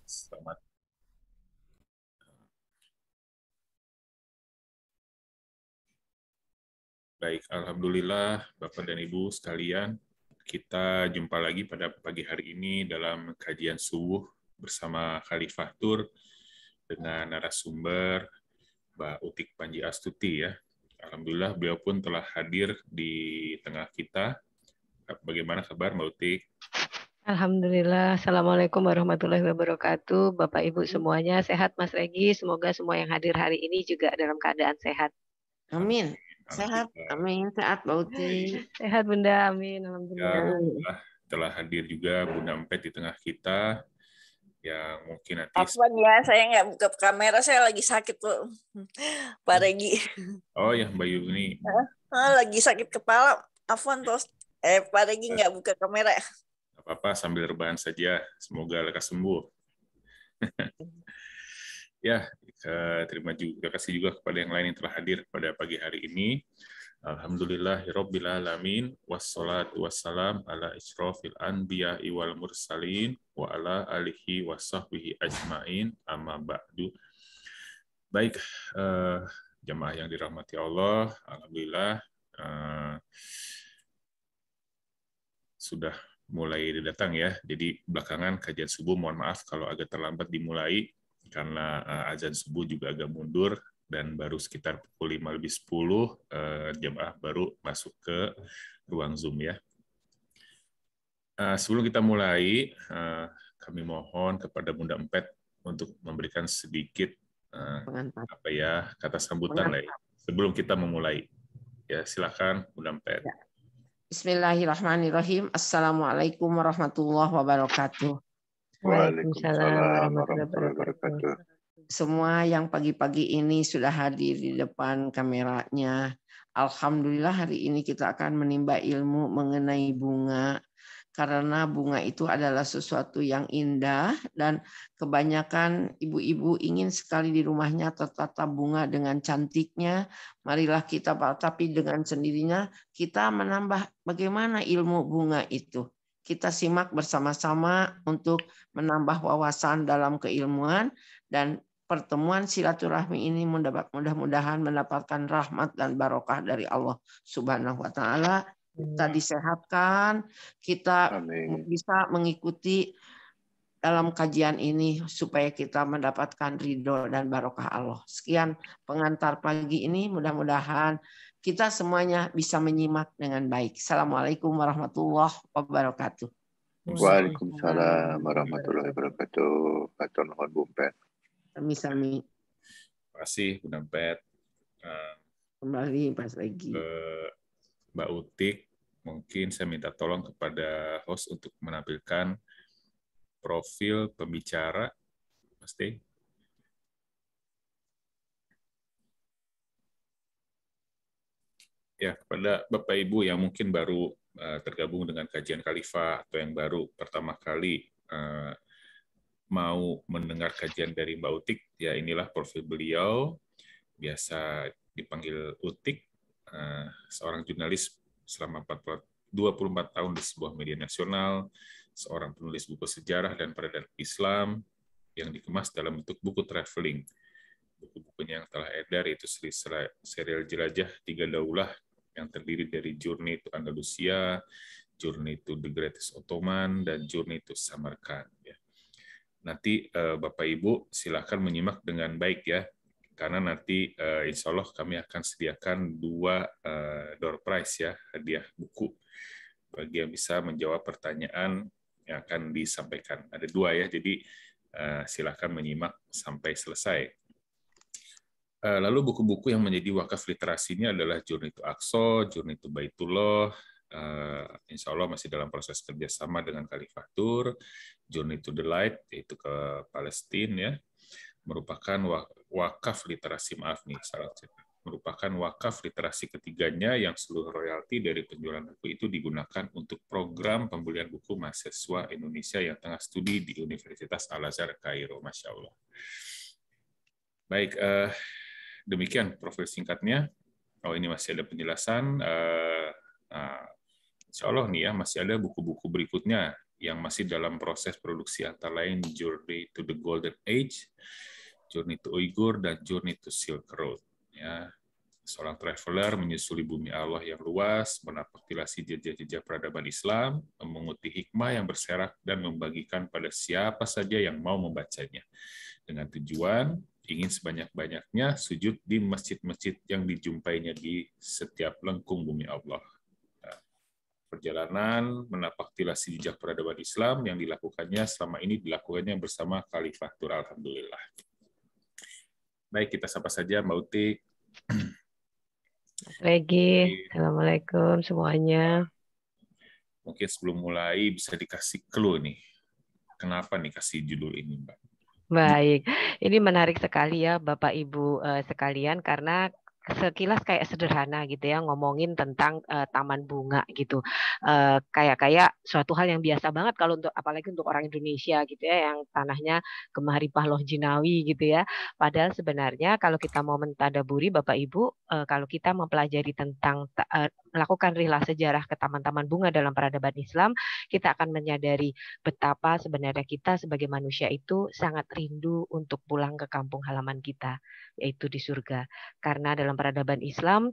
Selamat. Baik, Alhamdulillah Bapak dan Ibu sekalian, kita jumpa lagi pada pagi hari ini dalam kajian subuh bersama Khalifah Tur dengan narasumber Mbak Utik Panji Astuti ya. Alhamdulillah beliau pun telah hadir di tengah kita. Bagaimana kabar Mbak Utik? Alhamdulillah. Assalamualaikum warahmatullahi wabarakatuh. Bapak Ibu semuanya sehat Mas Regi. Semoga semua yang hadir hari ini juga dalam keadaan sehat. Amin. Sehat. Amin. Sehat, Bauti. Sehat Bunda. Amin. Ya, Alhamdulillah. telah hadir juga Bunda Empet di tengah kita yang mungkin nanti. Afwan ya, saya nggak buka kamera, saya lagi sakit tuh, Pak Regi. Oh ya, Mbak Yuni. Lagi sakit kepala. Afwan terus, Pak Regi nggak buka kamera. Apa-apa, sambil rebahan saja. Semoga lekas sembuh. Ya, terima kasih juga kepada yang lain yang telah hadir pada pagi hari ini. Alhamdulillahirabbil alamin wassalatu wassalam ala isyrofil anbiya'i wal mursalin wa ala alihi washabbihi ajmain amma ba'du. Baik, jemaah yang dirahmati Allah, alhamdulillah sudah mulai datang ya. Jadi belakangan kajian subuh, mohon maaf kalau agak terlambat dimulai karena azan subuh juga agak mundur dan baru sekitar pukul 5:10 jemaah baru masuk ke ruang Zoom ya. Sebelum kita mulai, kami mohon kepada Bunda Empet untuk memberikan sedikit kata sambutan lah ya, sebelum kita memulai. Ya, silakan Bunda Empet. Ya. Bismillahirrahmanirrahim. Assalamualaikum warahmatullahi wabarakatuh. Waalaikumsalam warahmatullahi wabarakatuh. Semua yang pagi-pagi ini sudah hadir di depan kameranya. Alhamdulillah hari ini kita akan menimba ilmu mengenai bunga. Karena bunga itu adalah sesuatu yang indah dan kebanyakan ibu-ibu ingin sekali di rumahnya tertata bunga dengan cantiknya. Marilah kita, tapi dengan sendirinya kita menambah bagaimana ilmu bunga itu. Kita simak bersama-sama untuk menambah wawasan dalam keilmuan dan pertemuan silaturahmi ini mudah-mudahan mendapatkan rahmat dan barokah dari Allah Subhanahu wa taala. Kita disehatkan, kita bisa mengikuti dalam kajian ini supaya kita mendapatkan ridho dan barokah Allah. Sekian pengantar pagi ini, mudah-mudahan kita semuanya bisa menyimak dengan baik. Assalamualaikum warahmatullahi wabarakatuh. Waalaikumsalam warahmatullahi wabarakatuh. Atur nuhun Bu Empet. Sami-sami. Terima kasih Bu Empet. Kembali pas lagi. Mbak Utik, mungkin saya minta tolong kepada host untuk menampilkan profil pembicara, pasti. Ya, kepada Bapak Ibu yang mungkin baru tergabung dengan kajian Khalifah atau yang baru pertama kali mau mendengar kajian dari Mbak Utik, ya inilah profil beliau, biasa dipanggil Utik, seorang jurnalis selama 24 tahun di sebuah media nasional, seorang penulis buku sejarah dan peredaran Islam yang dikemas dalam bentuk buku traveling. Buku-bukunya yang telah edar yaitu serial Jelajah Tiga Daulah yang terdiri dari Journey to Andalusia, Journey to the Greatest Ottoman, dan Journey to Samarkand. Nanti Bapak Ibu silakan menyimak dengan baik ya, karena nanti insya Allah kami akan sediakan 2 door prize ya, hadiah buku bagi yang bisa menjawab pertanyaan yang akan disampaikan. Ada 2 ya, jadi silakan menyimak sampai selesai. Lalu buku-buku yang menjadi wakaf literasi ini adalah Journey to Aqsa, Journey to Baitullah, insya Allah masih dalam proses kerjasama dengan Khalifah Tur, Journey to the Light, yaitu ke Palestina ya, merupakan wakaf literasi, merupakan wakaf literasi ketiganya yang seluruh royalti dari penjualan buku itu digunakan untuk program pembelian buku mahasiswa Indonesia yang tengah studi di Universitas Al-Azhar Kairo. Masya Allah. Baik, demikian profil singkatnya. Oh, ini masih ada penjelasan. Insya Allah nih ya, masih ada buku-buku berikutnya yang masih dalam proses produksi antara lain Journey to the Golden Age, Journey to Uyghur, dan Journey to Silk Road. Ya, seorang traveler menyusuri bumi Allah yang luas, menapaktilasi jejak-jejak peradaban Islam, memunguti hikmah yang berserak, dan membagikan pada siapa saja yang mau membacanya. Dengan tujuan ingin sebanyak-banyaknya sujud di masjid-masjid yang dijumpainya di setiap lengkung bumi Allah. Perjalanan menapaktilasi jejak peradaban Islam yang dilakukannya selama ini dilakukannya bersama Khalifatul Alhamdulillah. Baik, kita sapa saja Mbak Utik. Mas Regi, Assalamualaikum semuanya. Mungkin sebelum mulai bisa dikasih clue nih. Kenapa nih kasih judul ini, Mbak? Baik, ini menarik sekali ya Bapak Ibu sekalian karena sekilas kayak sederhana gitu ya ngomongin tentang taman bunga gitu. Kayak suatu hal yang biasa banget kalau untuk apalagi untuk orang Indonesia gitu ya yang tanahnya Gemah Ripah Loh Jinawi gitu ya. Padahal sebenarnya kalau kita mau mentadaburi Bapak Ibu kalau kita mempelajari tentang melakukan rilah sejarah ke taman-taman bunga dalam peradaban Islam, kita akan menyadari betapa sebenarnya kita sebagai manusia itu sangat rindu untuk pulang ke kampung halaman kita, yaitu di surga. Karena dalam peradaban Islam,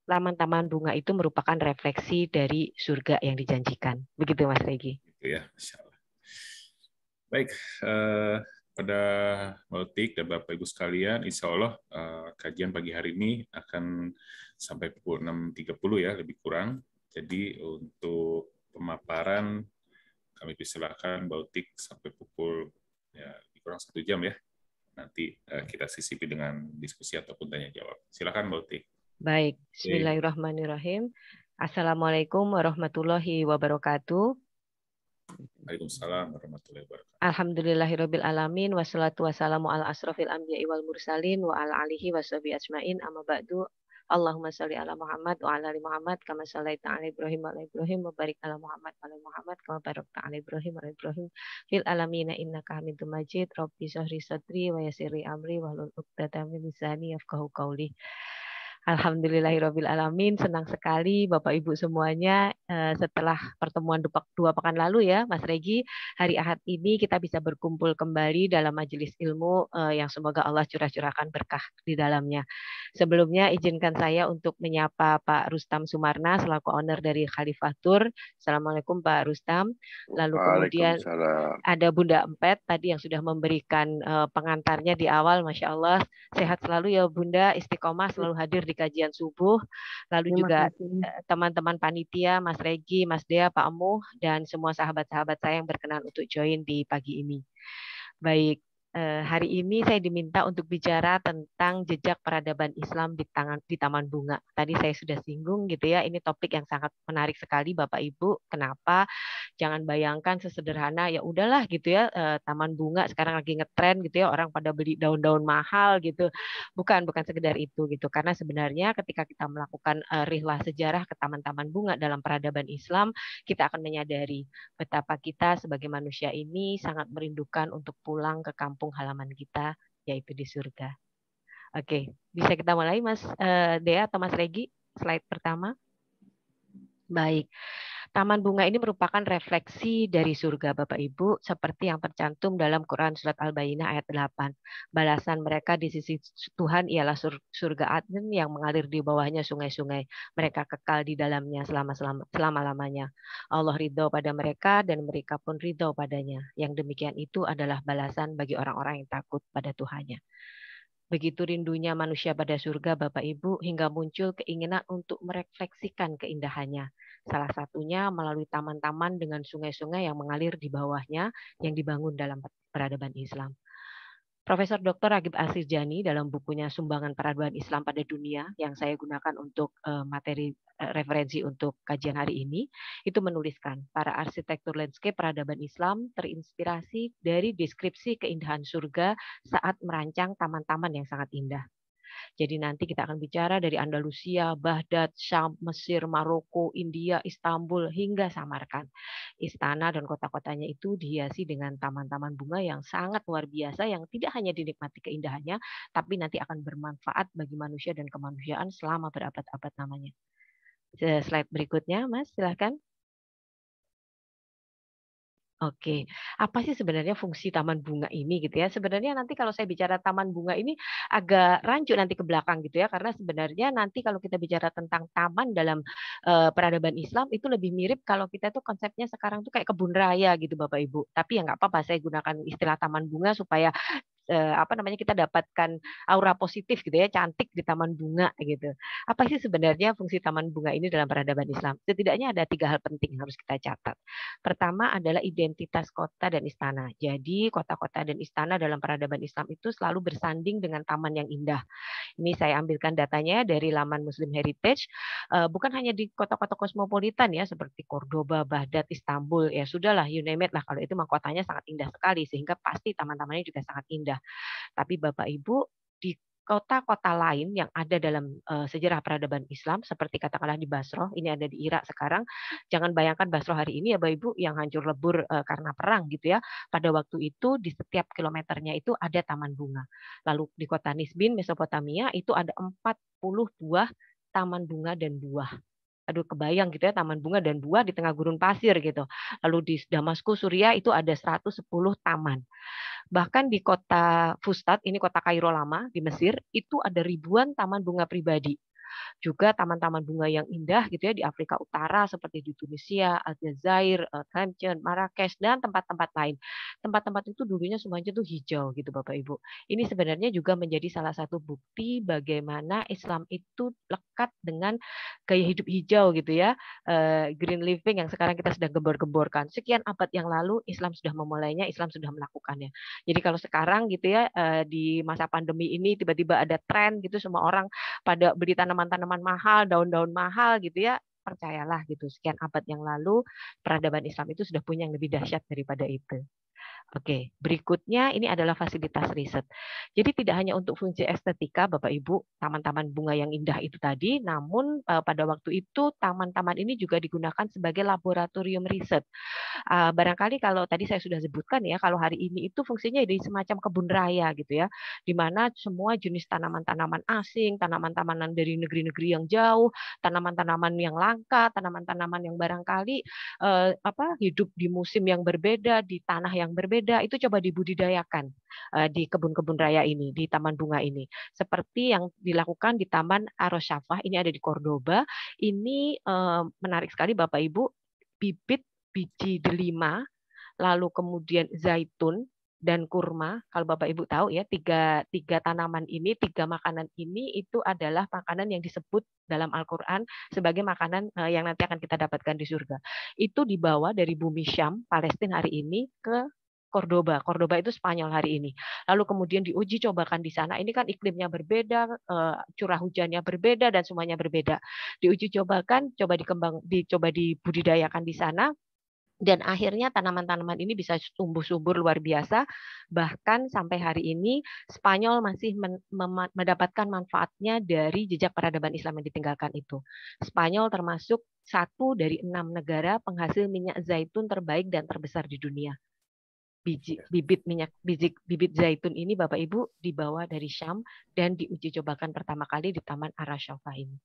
taman-taman bunga itu merupakan refleksi dari surga yang dijanjikan. Begitu Mas Regi. Gitu ya, Insya Allah. Baik, pada Mbak Utik dan Bapak Ibu sekalian, Insya Allah kajian pagi hari ini akan sampai pukul 6.30 ya, lebih kurang. Jadi untuk pemaparan kami persilakan Mbak Utik sampai pukul ya lebih kurang 1 jam ya. Nanti kita sisipi dengan diskusi ataupun tanya jawab. Silakan Mbak Utik. Baik, Bismillahirrahmanirrahim. Assalamualaikum warahmatullahi wabarakatuh. Waalaikumsalam warahmatullahi wabarakatuh. Alhamdulillahirabbil alamin wassalatu wassalamu ala asrofil anbiya'i wal mursalin wa ala alihi washabihi ajmain amma ba'du. Allahumma shalli ala Muhammad wa ala ali Muhammad kama shallaita ala Ibrahim wa ala Ibrahim wa barik ala Muhammad wa ala Muhammad kama barakta ala Ibrahim wa ala Ibrahim fil alamin innaka Hamidum Majid. Rabbi shrah sadri wa yassir li amri wahlul 'uqdatam min lisani yafqahu qawli. Alhamdulillahirabbil alamin, senang sekali Bapak Ibu semuanya setelah pertemuan 2 pekan lalu ya Mas Regi, hari Ahad ini kita bisa berkumpul kembali dalam majelis ilmu yang semoga Allah curah-curahkan berkah di dalamnya. Sebelumnya izinkan saya untuk menyapa Pak Rustam Sumarna selaku owner dari Khalifatur. Assalamualaikum Pak Rustam. Lalu kemudian ada Bunda Empet tadi yang sudah memberikan pengantarnya di awal, Masya Allah. Sehat selalu ya Bunda, istiqomah selalu hadir di kajian subuh. Lalu juga teman-teman panitia, Mas Regi, Mas Dea, Pak Emuh, dan semua sahabat-sahabat saya yang berkenan untuk join di pagi ini. Baik, hari ini saya diminta untuk bicara tentang jejak peradaban Islam di Taman Bunga. Tadi saya sudah singgung gitu ya, ini topik yang sangat menarik sekali Bapak Ibu. Kenapa? Jangan bayangkan sesederhana ya udahlah gitu ya, Taman Bunga sekarang lagi ngetren gitu ya, orang pada beli daun-daun mahal gitu. Bukan sekedar itu gitu. Karena sebenarnya ketika kita melakukan rihlah sejarah ke taman-taman bunga dalam peradaban Islam, kita akan menyadari betapa kita sebagai manusia ini sangat merindukan untuk pulang ke kampung halaman kita, yaitu di surga. Oke, bisa kita mulai Mas Dea atau Mas Regi, slide pertama. Baik, Taman Bunga ini merupakan refleksi dari surga Bapak Ibu seperti yang tercantum dalam Quran Surat Al-Baqarah ayat 8. Balasan mereka di sisi Tuhan ialah surga Adn yang mengalir di bawahnya sungai-sungai. Mereka kekal di dalamnya selama-lamanya. Allah ridho pada mereka dan mereka pun ridho padanya. Yang demikian itu adalah balasan bagi orang-orang yang takut pada Tuhannya. Begitu rindunya manusia pada surga Bapak Ibu hingga muncul keinginan untuk merefleksikan keindahannya. Salah satunya melalui taman-taman dengan sungai-sungai yang mengalir di bawahnya yang dibangun dalam peradaban Islam. Profesor Dr. Ragib Al-Sirjani dalam bukunya Sumbangan Peradaban Islam pada Dunia yang saya gunakan untuk materi referensi untuk kajian hari ini, itu menuliskan para arsitektur landscape peradaban Islam terinspirasi dari deskripsi keindahan surga saat merancang taman-taman yang sangat indah. Jadi nanti kita akan bicara dari Andalusia, Baghdad, Syam, Mesir, Maroko, India, Istanbul, hingga Samarkand. Istana dan kota-kotanya itu dihiasi dengan taman-taman bunga yang sangat luar biasa yang tidak hanya dinikmati keindahannya, tapi nanti akan bermanfaat bagi manusia dan kemanusiaan selama berabad-abad namanya. Slide berikutnya, Mas, silahkan. Oke, apa sih sebenarnya fungsi taman bunga ini gitu ya? Sebenarnya nanti kalau saya bicara taman bunga ini agak rancu nanti ke belakang gitu ya, karena sebenarnya nanti kalau kita bicara tentang taman dalam peradaban Islam itu lebih mirip kalau kita tuh konsepnya sekarang tuh kayak kebun raya gitu Bapak Ibu. Tapi ya nggak apa-apa saya gunakan istilah taman bunga supaya apa namanya kita dapatkan aura positif gitu ya, cantik di taman bunga gitu. Apa sih sebenarnya fungsi taman bunga ini dalam peradaban Islam? Setidaknya ada 3 hal penting yang harus kita catat. Pertama adalah identitas kota dan istana. Jadi kota-kota dan istana dalam peradaban Islam itu selalu bersanding dengan taman yang indah. Ini saya ambilkan datanya dari laman Muslim Heritage. Bukan hanya di kota-kota kosmopolitan ya seperti Cordoba, Baghdad, Istanbul, ya sudahlah you name it lah, kalau itu mah kotanya sangat indah sekali sehingga pasti taman-tamannya juga sangat indah. Tapi Bapak Ibu di kota-kota lain yang ada dalam sejarah peradaban Islam seperti katakanlah di Basro, ini ada di Irak sekarang. Jangan bayangkan Basro hari ini ya Bapak Ibu yang hancur lebur karena perang gitu ya. Pada waktu itu di setiap kilometernya itu ada taman bunga. Lalu di kota Nisbin, Mesopotamia itu ada 40 buah taman bunga dan buah. Aduh kebayang gitu ya, taman bunga dan buah di tengah gurun pasir gitu. Lalu di Damaskus, Suriah itu ada 110 taman. Bahkan di kota Fustat, ini kota Kairo lama di Mesir, itu ada ribuan taman bunga pribadi. Juga taman-taman bunga yang indah gitu ya di Afrika Utara seperti di Tunisia, Aljazair, Tlemcen, Marrakesh dan tempat-tempat lain. Tempat-tempat itu dulunya semuanya tuh hijau gitu Bapak Ibu. Ini sebenarnya juga menjadi salah satu bukti bagaimana Islam itu lekat dengan gaya hidup hijau gitu ya. Green living yang sekarang kita sedang gembor-gemborkan. Sekian abad yang lalu Islam sudah memulainya, Islam sudah melakukannya. Jadi kalau sekarang gitu ya di masa pandemi ini tiba-tiba ada tren gitu semua orang pada beli tanaman-tanaman mahal, daun-daun mahal gitu ya, percayalah gitu. Sekian abad yang lalu peradaban Islam itu sudah punya yang lebih dahsyat daripada itu. Oke, berikutnya ini adalah fasilitas riset. Jadi tidak hanya untuk fungsi estetika, Bapak Ibu, taman-taman bunga yang indah itu tadi, namun pada waktu itu taman-taman ini juga digunakan sebagai laboratorium riset. Barangkali kalau tadi saya sudah sebutkan ya, kalau hari ini itu fungsinya jadi semacam kebun raya gitu ya, di mana semua jenis tanaman-tanaman asing, tanaman-tanaman dari negeri-negeri yang jauh, tanaman-tanaman yang langka, tanaman-tanaman yang barangkali hidup di musim yang berbeda, di tanah yang berbeda, itu coba dibudidayakan di kebun-kebun raya ini, di taman bunga ini. Seperti yang dilakukan di Taman Aroshafah, ini ada di Cordoba. Ini menarik sekali Bapak Ibu, bibit biji delima, lalu kemudian zaitun dan kurma. Kalau Bapak Ibu tahu ya, tiga tanaman ini, tiga makanan ini itu adalah makanan yang disebut dalam Al-Quran sebagai makanan yang nanti akan kita dapatkan di surga. Itu dibawa dari bumi Syam, Palestina hari ini ke Cordoba. Cordoba itu Spanyol hari ini. Lalu kemudian diuji cobakan di sana. Ini kan iklimnya berbeda, curah hujannya berbeda dan semuanya berbeda. Diuji cobakan, coba dibudidayakan di sana. Dan akhirnya tanaman-tanaman ini bisa tumbuh subur luar biasa. Bahkan sampai hari ini Spanyol masih mendapatkan manfaatnya dari jejak peradaban Islam yang ditinggalkan itu. Spanyol termasuk 1 dari 6 negara penghasil minyak zaitun terbaik dan terbesar di dunia. Bibit zaitun ini Bapak Ibu dibawa dari Syam dan diuji cobakan pertama kali di Taman Aroshafah ini.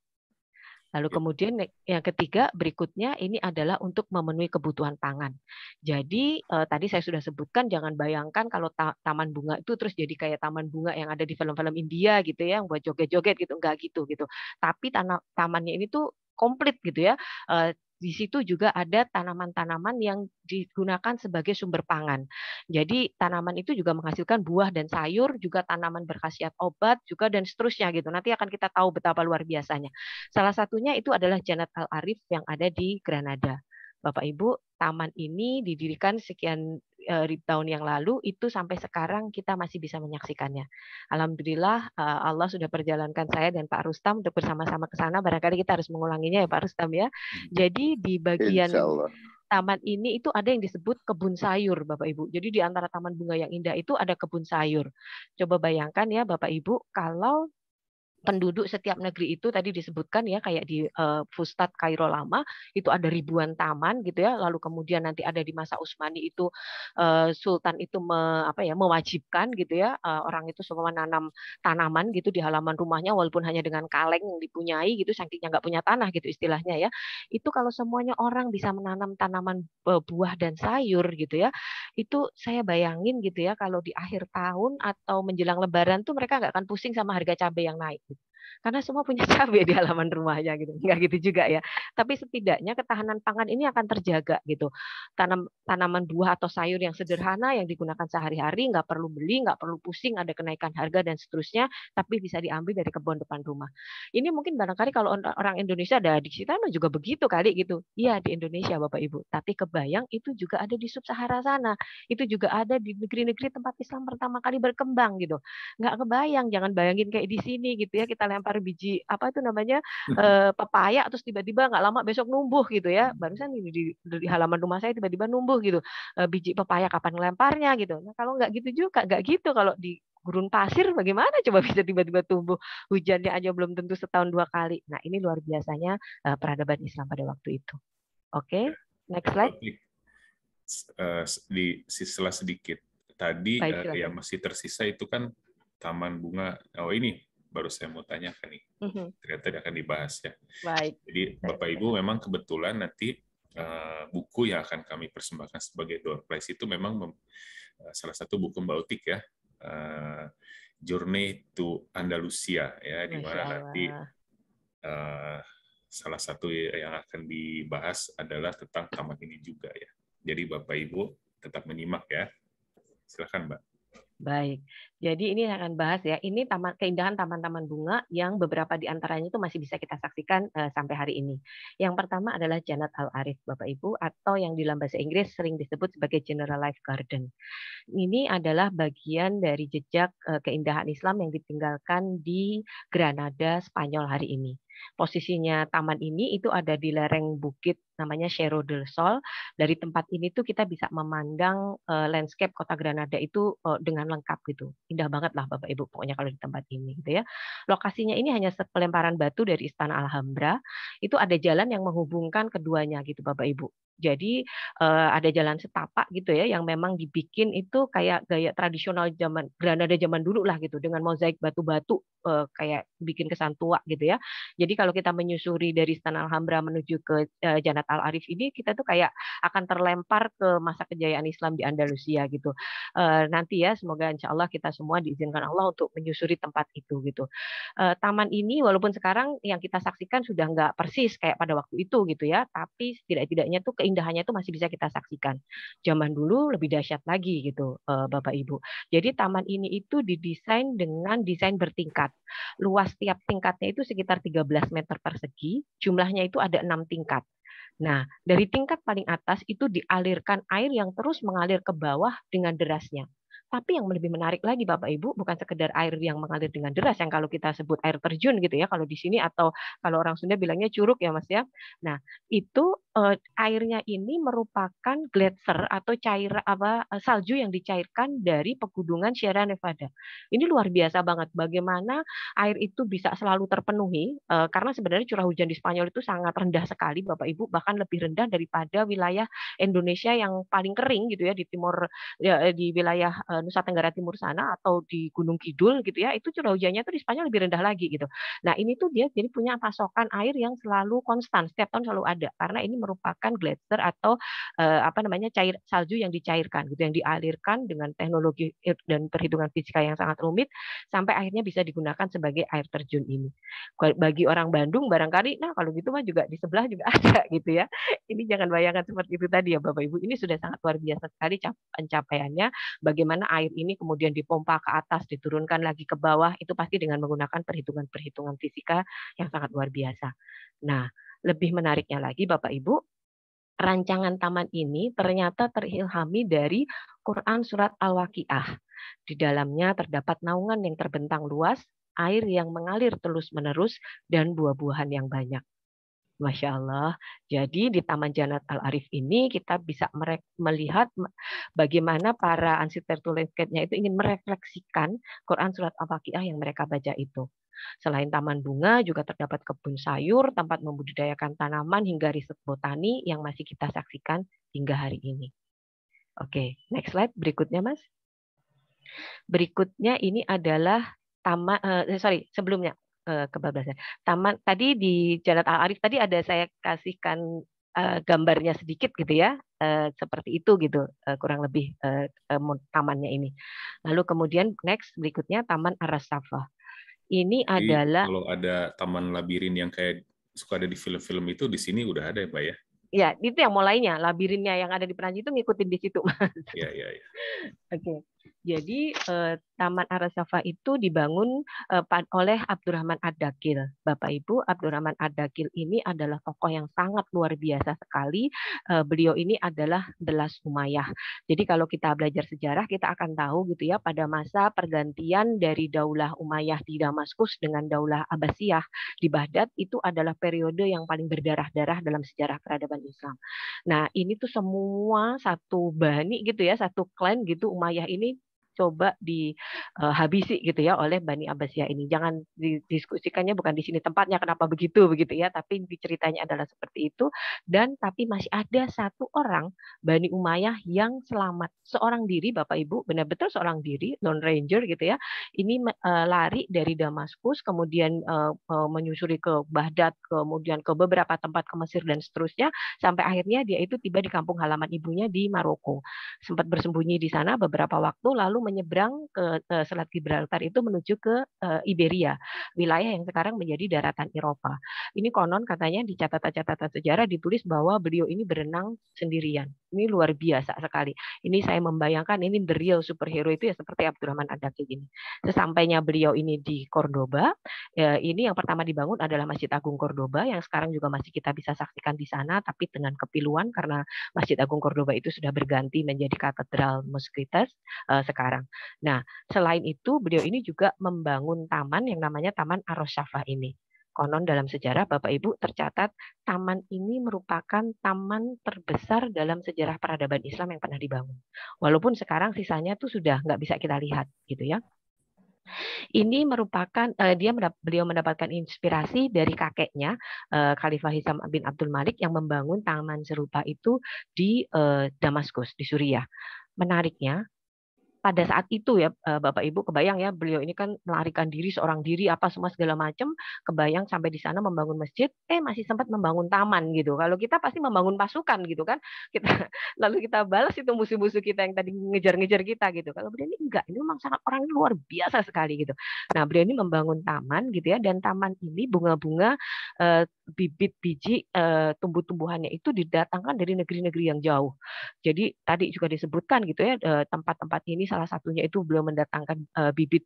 Lalu kemudian yang ketiga berikutnya ini adalah untuk memenuhi kebutuhan pangan. Jadi tadi saya sudah sebutkan, jangan bayangkan kalau taman bunga itu terus jadi kayak taman bunga yang ada di film-film India gitu ya, yang buat joget-joget gitu, enggak gitu. Tapi tamannya ini tuh komplit gitu ya. Di situ juga ada tanaman-tanaman yang digunakan sebagai sumber pangan. Jadi tanaman itu juga menghasilkan buah dan sayur, juga tanaman berkhasiat obat, juga dan seterusnya gitu. Nanti akan kita tahu betapa luar biasanya. Salah satunya itu adalah Jannat Al-Arif yang ada di Granada. Bapak Ibu, taman ini didirikan sekian tahun yang lalu, itu sampai sekarang kita masih bisa menyaksikannya. Alhamdulillah Allah sudah perjalankan saya dan Pak Rustam untuk bersama-sama ke sana. Barangkali kita harus mengulanginya ya Pak Rustam ya. Jadi di bagian taman ini itu ada yang disebut kebun sayur Bapak Ibu. Jadi di antara taman bunga yang indah itu ada kebun sayur. Coba bayangkan ya Bapak Ibu, kalau penduduk setiap negeri itu tadi disebutkan ya, kayak di Fustat Kairo lama itu ada ribuan taman gitu ya, lalu kemudian nanti ada di masa Utsmani itu Sultan itu mewajibkan gitu ya, orang itu semua menanam tanaman gitu di halaman rumahnya walaupun hanya dengan kaleng yang dipunyai gitu, sakingnya nggak punya tanah gitu istilahnya ya. Itu kalau semuanya orang bisa menanam tanaman buah dan sayur gitu ya, itu saya bayangin gitu ya, kalau di akhir tahun atau menjelang Lebaran tuh mereka nggak akan pusing sama harga cabai yang naik. Karena semua punya cabai di halaman rumahnya gitu. Enggak gitu juga ya. Tapi setidaknya ketahanan pangan ini akan terjaga gitu. Tanaman buah atau sayur yang sederhana yang digunakan sehari-hari, nggak perlu beli, nggak perlu pusing ada kenaikan harga dan seterusnya, tapi bisa diambil dari kebun depan rumah. Ini mungkin barangkali kalau orang Indonesia ada di kita juga begitu kali gitu. Iya di Indonesia Bapak Ibu. Tapi kebayang itu juga ada di sub-Sahara sana. Itu juga ada di negeri-negeri tempat Islam pertama kali berkembang gitu. Nggak kebayang, jangan bayangin kayak di sini gitu ya, kita lempar biji apa itu namanya pepaya terus tiba-tiba nggak lama besok numbuh gitu ya. Barusan di halaman rumah saya tiba-tiba numbuh gitu biji pepaya, kapan ngelemparnya gitu. Nah kalau nggak gitu juga, nggak gitu kalau di gurun pasir bagaimana coba bisa tiba-tiba tumbuh, hujannya aja belum tentu setahun 2 kali. Nah ini luar biasanya peradaban Islam pada waktu itu. Oke, next slide. Setelah sedikit tadi Baik, yang masih tersisa itu kan taman bunga. Oh ini baru saya mau tanyakan nih. Ternyata akan dibahas ya. Baik. Jadi Bapak Ibu memang kebetulan nanti buku yang akan kami persembahkan sebagai door prize itu memang salah satu buku Mbak Utik ya, Journey to Andalusia ya, di mana nanti salah satu yang akan dibahas adalah tentang taman ini juga ya. Jadi Bapak Ibu tetap menyimak ya. Silakan Mbak. Baik, jadi ini akan bahas ya, ini keindahan taman-taman bunga yang beberapa di antaranya itu masih bisa kita saksikan sampai hari ini. Yang pertama adalah Jannat Al-Arif, Bapak Ibu, atau yang di dalam bahasa Inggris sering disebut sebagai General Life Garden. Ini adalah bagian dari jejak keindahan Islam yang ditinggalkan di Granada, Spanyol hari ini. Posisinya taman ini itu ada di lereng bukit namanya Cerro del Sol. Dari tempat ini tuh kita bisa memandang landscape kota Granada itu dengan lengkap gitu. Indah banget lah Bapak Ibu pokoknya kalau di tempat ini gitu ya. Lokasinya ini hanya pelemparan batu dari Istana Alhambra. Itu ada jalan yang menghubungkan keduanya gitu Bapak Ibu. Jadi ada jalan setapak gitu ya yang memang dibikin itu kayak gaya tradisional zaman Granada zaman dulu lah gitu dengan mozaik batu-batu kayak bikin kesan tua gitu ya. Jadi kalau kita menyusuri dari Istana Alhambra menuju ke Jannat Al-Arif ini kita tuh kayak akan terlempar ke masa kejayaan Islam di Andalusia gitu. Nanti ya semoga insya Allah kita semua diizinkan Allah untuk menyusuri tempat itu gitu. Taman ini walaupun sekarang yang kita saksikan sudah nggak persis kayak pada waktu itu gitu ya, tapi tidak-tidaknya tuh keindahannya itu masih bisa kita saksikan. Zaman dulu lebih dahsyat lagi gitu, Bapak Ibu. Jadi taman ini itu didesain dengan desain bertingkat. Luas tiap tingkatnya itu sekitar 13 meter persegi, jumlahnya itu ada 6 tingkat. Nah, dari tingkat paling atas itu dialirkan air yang terus mengalir ke bawah dengan derasnya. Tapi yang lebih menarik lagi Bapak Ibu bukan sekedar air yang mengalir dengan deras yang kalau kita sebut air terjun gitu ya kalau di sini atau kalau orang Sunda bilangnya curug ya Mas ya. Nah, itu airnya ini merupakan gletser atau salju yang dicairkan dari pegunungan Sierra Nevada. Ini luar biasa banget bagaimana air itu bisa selalu terpenuhi karena sebenarnya curah hujan di Spanyol itu sangat rendah sekali Bapak Ibu, bahkan lebih rendah daripada wilayah Indonesia yang paling kering gitu ya di timur ya, di wilayah Nusa Tenggara Timur sana atau di Gunung Kidul gitu ya, itu curah hujannya tuh di Spanyol lebih rendah lagi gitu. Nah, ini tuh dia jadi punya pasokan air yang selalu konstan, setiap tahun selalu ada karena ini merupakan gletser atau salju yang dicairkan gitu, yang dialirkan dengan teknologi dan perhitungan fisika yang sangat rumit sampai akhirnya bisa digunakan sebagai air terjun ini. Bagi orang Bandung barangkali, nah kalau gitu mah juga di sebelah juga ada gitu ya. Ini jangan bayangkan seperti itu tadi ya Bapak Ibu. Ini sudah sangat luar biasa sekali pencapaiannya. Bagaimana air ini kemudian dipompa ke atas, diturunkan lagi ke bawah, itu pasti dengan menggunakan perhitungan-perhitungan fisika yang sangat luar biasa. Nah, lebih menariknya lagi Bapak Ibu, rancangan taman ini ternyata terilhami dari Quran Surat Al-Waqiah. Di dalamnya terdapat naungan yang terbentang luas, air yang mengalir terus-menerus, dan buah-buahan yang banyak. Masya Allah. Jadi di Taman Jannat Al-Arif ini kita bisa melihat bagaimana para arsitek tulisnya itu ingin merefleksikan Quran Surat Al-Waqiah yang mereka baca itu. Selain taman bunga, juga terdapat kebun sayur, tempat membudidayakan tanaman, hingga riset botani yang masih kita saksikan hingga hari ini. Oke, next slide berikutnya, Mas. Berikutnya ini adalah taman, sebelumnya kebablasan. Taman tadi di Jannat Al-Arif tadi ada saya kasihkan gambarnya sedikit gitu ya, seperti itu gitu, kurang lebih tamannya ini. Lalu kemudian next berikutnya Taman Ar-Rasafah. Ini Jadi, adalah kalau ada taman labirin yang kayak suka ada di film-film itu, di sini udah ada ya, Pak ya? ya itu yang mulainya, labirinnya yang ada di Perancis itu ngikutin di situ, Mas. Iya, iya, iya. Oke. Jadi Taman Ar-Rasafah itu dibangun oleh Abdurrahman Ad-Dakil. Bapak Ibu, Abdurrahman Ad-Dakil ini adalah tokoh yang sangat luar biasa sekali. Beliau ini adalah Delas Umayyah. Jadi kalau kita belajar sejarah kita akan tahu gitu ya, pada masa pergantian dari Daulah Umayyah di Damaskus dengan Daulah Abbasiyah di Baghdad, itu adalah periode yang paling berdarah-darah dalam sejarah peradaban Islam. Nah, ini tuh semua satu bani gitu ya, satu klan gitu Umayyah ini coba dihabisi gitu ya oleh Bani Abbasiyah ini. Jangan didiskusikannya bukan di sini tempatnya kenapa begitu ya, tapi ceritanya adalah seperti itu. Dan tapi masih ada satu orang Bani Umayyah yang selamat, seorang diri Bapak Ibu, benar-benar seorang diri, lone ranger gitu ya. Ini lari dari Damaskus, kemudian menyusuri ke Baghdad, kemudian ke beberapa tempat ke Mesir dan seterusnya, sampai akhirnya dia itu tiba di kampung halaman ibunya di Maroko. Sempat bersembunyi di sana beberapa waktu, lalu menyeberang ke Selat Gibraltar itu menuju ke Iberia, wilayah yang sekarang menjadi daratan Eropa. Ini konon katanya di catatan-catatan sejarah ditulis bahwa beliau ini berenang sendirian. Ini luar biasa sekali. Ini saya membayangkan ini the real superhero itu ya seperti Abdurrahman Ad-Dakil ini. Sesampainya beliau ini di Cordoba, ini yang pertama dibangun adalah Masjid Agung Cordoba yang sekarang juga masih kita bisa saksikan di sana, tapi dengan kepiluan karena Masjid Agung Cordoba itu sudah berganti menjadi Katedral Mosquitas sekarang. Nah, selain itu beliau ini juga membangun taman yang namanya Taman Ar-Rasafah ini. Konon dalam sejarah Bapak Ibu tercatat taman ini merupakan taman terbesar dalam sejarah peradaban Islam yang pernah dibangun. Walaupun sekarang sisanya tuh sudah nggak bisa kita lihat gitu ya. Ini merupakan beliau mendapatkan inspirasi dari kakeknya Khalifah Hisam bin Abdul Malik yang membangun taman serupa itu di Damaskus di Suriah. Menariknya pada saat itu ya Bapak Ibu kebayang ya, beliau ini kan melarikan diri seorang diri apa semua segala macam, kebayang sampai di sana membangun masjid, masih sempat membangun taman gitu. Kalau kita pasti membangun pasukan gitu kan, kita lalu kita balas itu musuh-musuh kita yang tadi ngejar-ngejar kita gitu. Kalau beliau ini enggak, ini memang sangat orang luar biasa sekali gitu. Nah beliau ini membangun taman gitu ya, dan taman ini bunga-bunga bibit biji tumbuh-tumbuhannya itu didatangkan dari negeri-negeri yang jauh. Jadi tadi juga disebutkan gitu ya, tempat-tempat ini salah satunya itu beliau mendatangkan bibit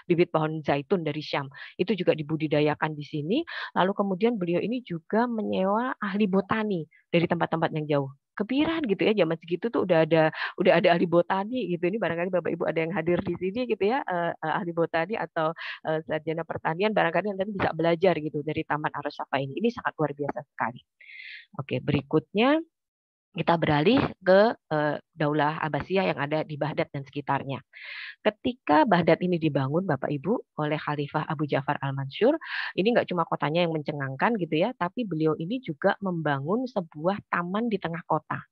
bibit pohon zaitun dari Syam. Itu juga dibudidayakan di sini. Lalu kemudian beliau ini juga menyewa ahli botani dari tempat-tempat yang jauh. Kepikiran gitu ya, zaman segitu tuh udah ada ahli botani gitu. Ini barangkali Bapak Ibu ada yang hadir di sini gitu ya, ahli botani atau sarjana pertanian, barangkali nanti bisa belajar gitu dari Taman Ar-Rasafah ini. Ini sangat luar biasa sekali. Oke, berikutnya kita beralih ke Daulah Abbasiyah yang ada di Baghdad dan sekitarnya. Ketika Baghdad ini dibangun Bapak Ibu oleh Khalifah Abu Ja'far Al-Mansur, ini nggak cuma kotanya yang mencengangkan gitu ya, tapi beliau ini juga membangun sebuah taman di tengah kota.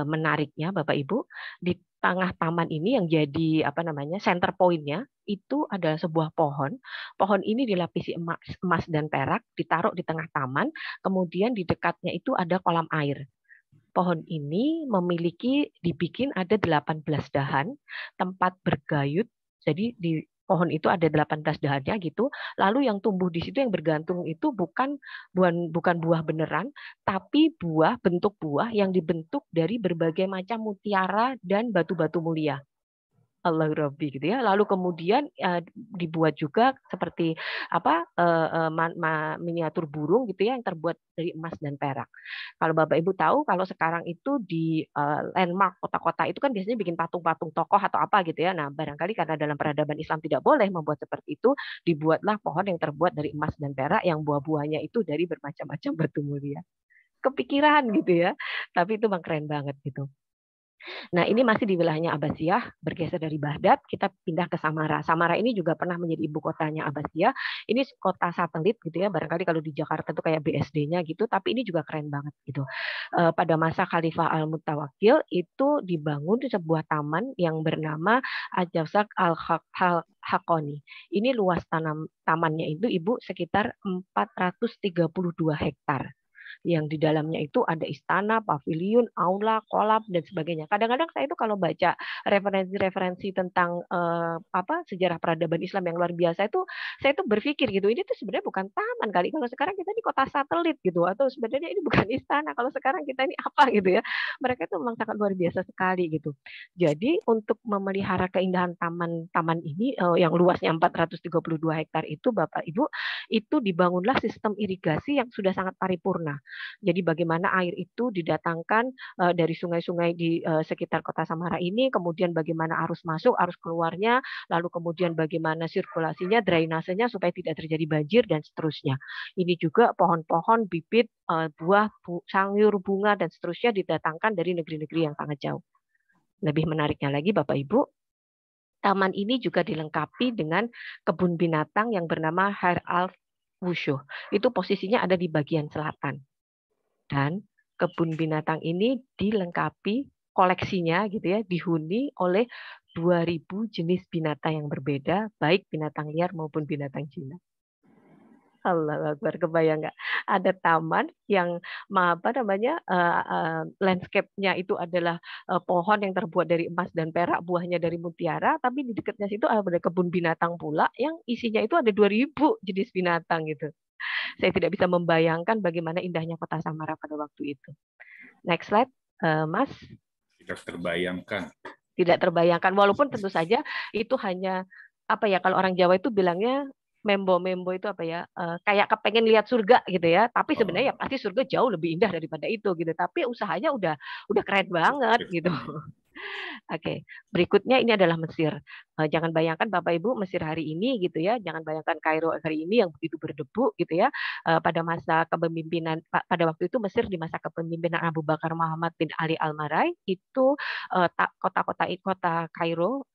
Menariknya Bapak Ibu, di tengah taman ini yang jadi center point-nya itu adalah sebuah pohon. Pohon ini dilapisi emas dan perak, ditaruh di tengah taman, kemudian di dekatnya itu ada kolam air. Pohon ini dibikin ada 18 dahan, tempat bergayut. Jadi di pohon itu ada 18 dahannya gitu. Lalu yang tumbuh di situ yang bergantung itu bukan buah beneran, tapi bentuk buah yang dibentuk dari berbagai macam mutiara dan batu-batu mulia. Allahu Rabbi gitu ya. Lalu kemudian dibuat juga seperti miniatur burung gitu ya yang terbuat dari emas dan perak. Kalau Bapak Ibu tahu kalau sekarang itu di landmark kota-kota itu kan biasanya bikin patung-patung tokoh atau apa gitu ya. Nah, barangkali karena dalam peradaban Islam tidak boleh membuat seperti itu, dibuatlah pohon yang terbuat dari emas dan perak yang buah-buahnya itu dari bermacam-macam batu mulia. Kepikiran gitu ya. Tapi itu bang keren banget gitu. Nah, ini masih di wilayahnya Abbasiyah, bergeser dari Baghdad, kita pindah ke Samara. Samara ini juga pernah menjadi ibu kotanya Abbasiyah. Ini kota satelit gitu ya, barangkali kalau di Jakarta itu kayak BSD-nya gitu, tapi ini juga keren banget gitu. Pada masa Khalifah Al-Mutawakkil itu dibangun sebuah taman yang bernama Ajawsak Al-Hakoni. Ini luas tamannya itu Ibu sekitar 432 hektar. Yang di dalamnya itu ada istana, pavilion, aula, kolam dan sebagainya. Kadang-kadang saya itu kalau baca referensi-referensi tentang sejarah peradaban Islam yang luar biasa itu, saya itu berpikir gitu, ini tuh sebenarnya bukan taman kali. Kalau sekarang kita di kota satelit gitu, atau sebenarnya ini bukan istana. Kalau sekarang kita ini apa gitu ya? Mereka itu memang sangat luar biasa sekali gitu. Jadi untuk memelihara keindahan taman ini yang luasnya 432 hektar itu, Bapak Ibu, itu dibangunlah sistem irigasi yang sudah sangat paripurna. Jadi bagaimana air itu didatangkan dari sungai-sungai di sekitar kota Samara ini, kemudian bagaimana arus masuk, arus keluarnya, lalu kemudian bagaimana sirkulasinya, drainasenya supaya tidak terjadi banjir dan seterusnya. Ini juga pohon-pohon, bibit, buah, sayur, bunga dan seterusnya didatangkan dari negeri-negeri yang sangat jauh. Lebih menariknya lagi Bapak Ibu, taman ini juga dilengkapi dengan kebun binatang yang bernama Har Al-Wushuh. Itu posisinya ada di bagian selatan. Dan kebun binatang ini dilengkapi koleksinya gitu ya, dihuni oleh 2000 jenis binatang yang berbeda, baik binatang liar maupun binatang jinak. Allahu Akbar, kebayang nggak? Ada taman yang landscape-nya itu adalah pohon yang terbuat dari emas dan perak, buahnya dari mutiara, tapi di dekatnya situ ada kebun binatang pula yang isinya itu ada 2000 jenis binatang gitu. Saya tidak bisa membayangkan bagaimana indahnya kota Samara pada waktu itu. Next slide, Mas. Tidak terbayangkan. Tidak terbayangkan, walaupun tentu saja itu hanya kalau orang Jawa itu bilangnya membo itu kayak kepengen lihat surga gitu ya, tapi sebenarnya ya pasti surga jauh lebih indah daripada itu gitu, tapi usahanya udah keren banget gitu. Oke, berikutnya ini adalah Mesir. Jangan bayangkan Bapak Ibu Mesir hari ini gitu ya, jangan bayangkan Kairo hari ini yang begitu berdebu gitu ya. Pada masa kepemimpinan pada waktu itu Mesir di masa kepemimpinan Abu Bakar Muhammad bin Ali Al-Marai itu kota Kairo,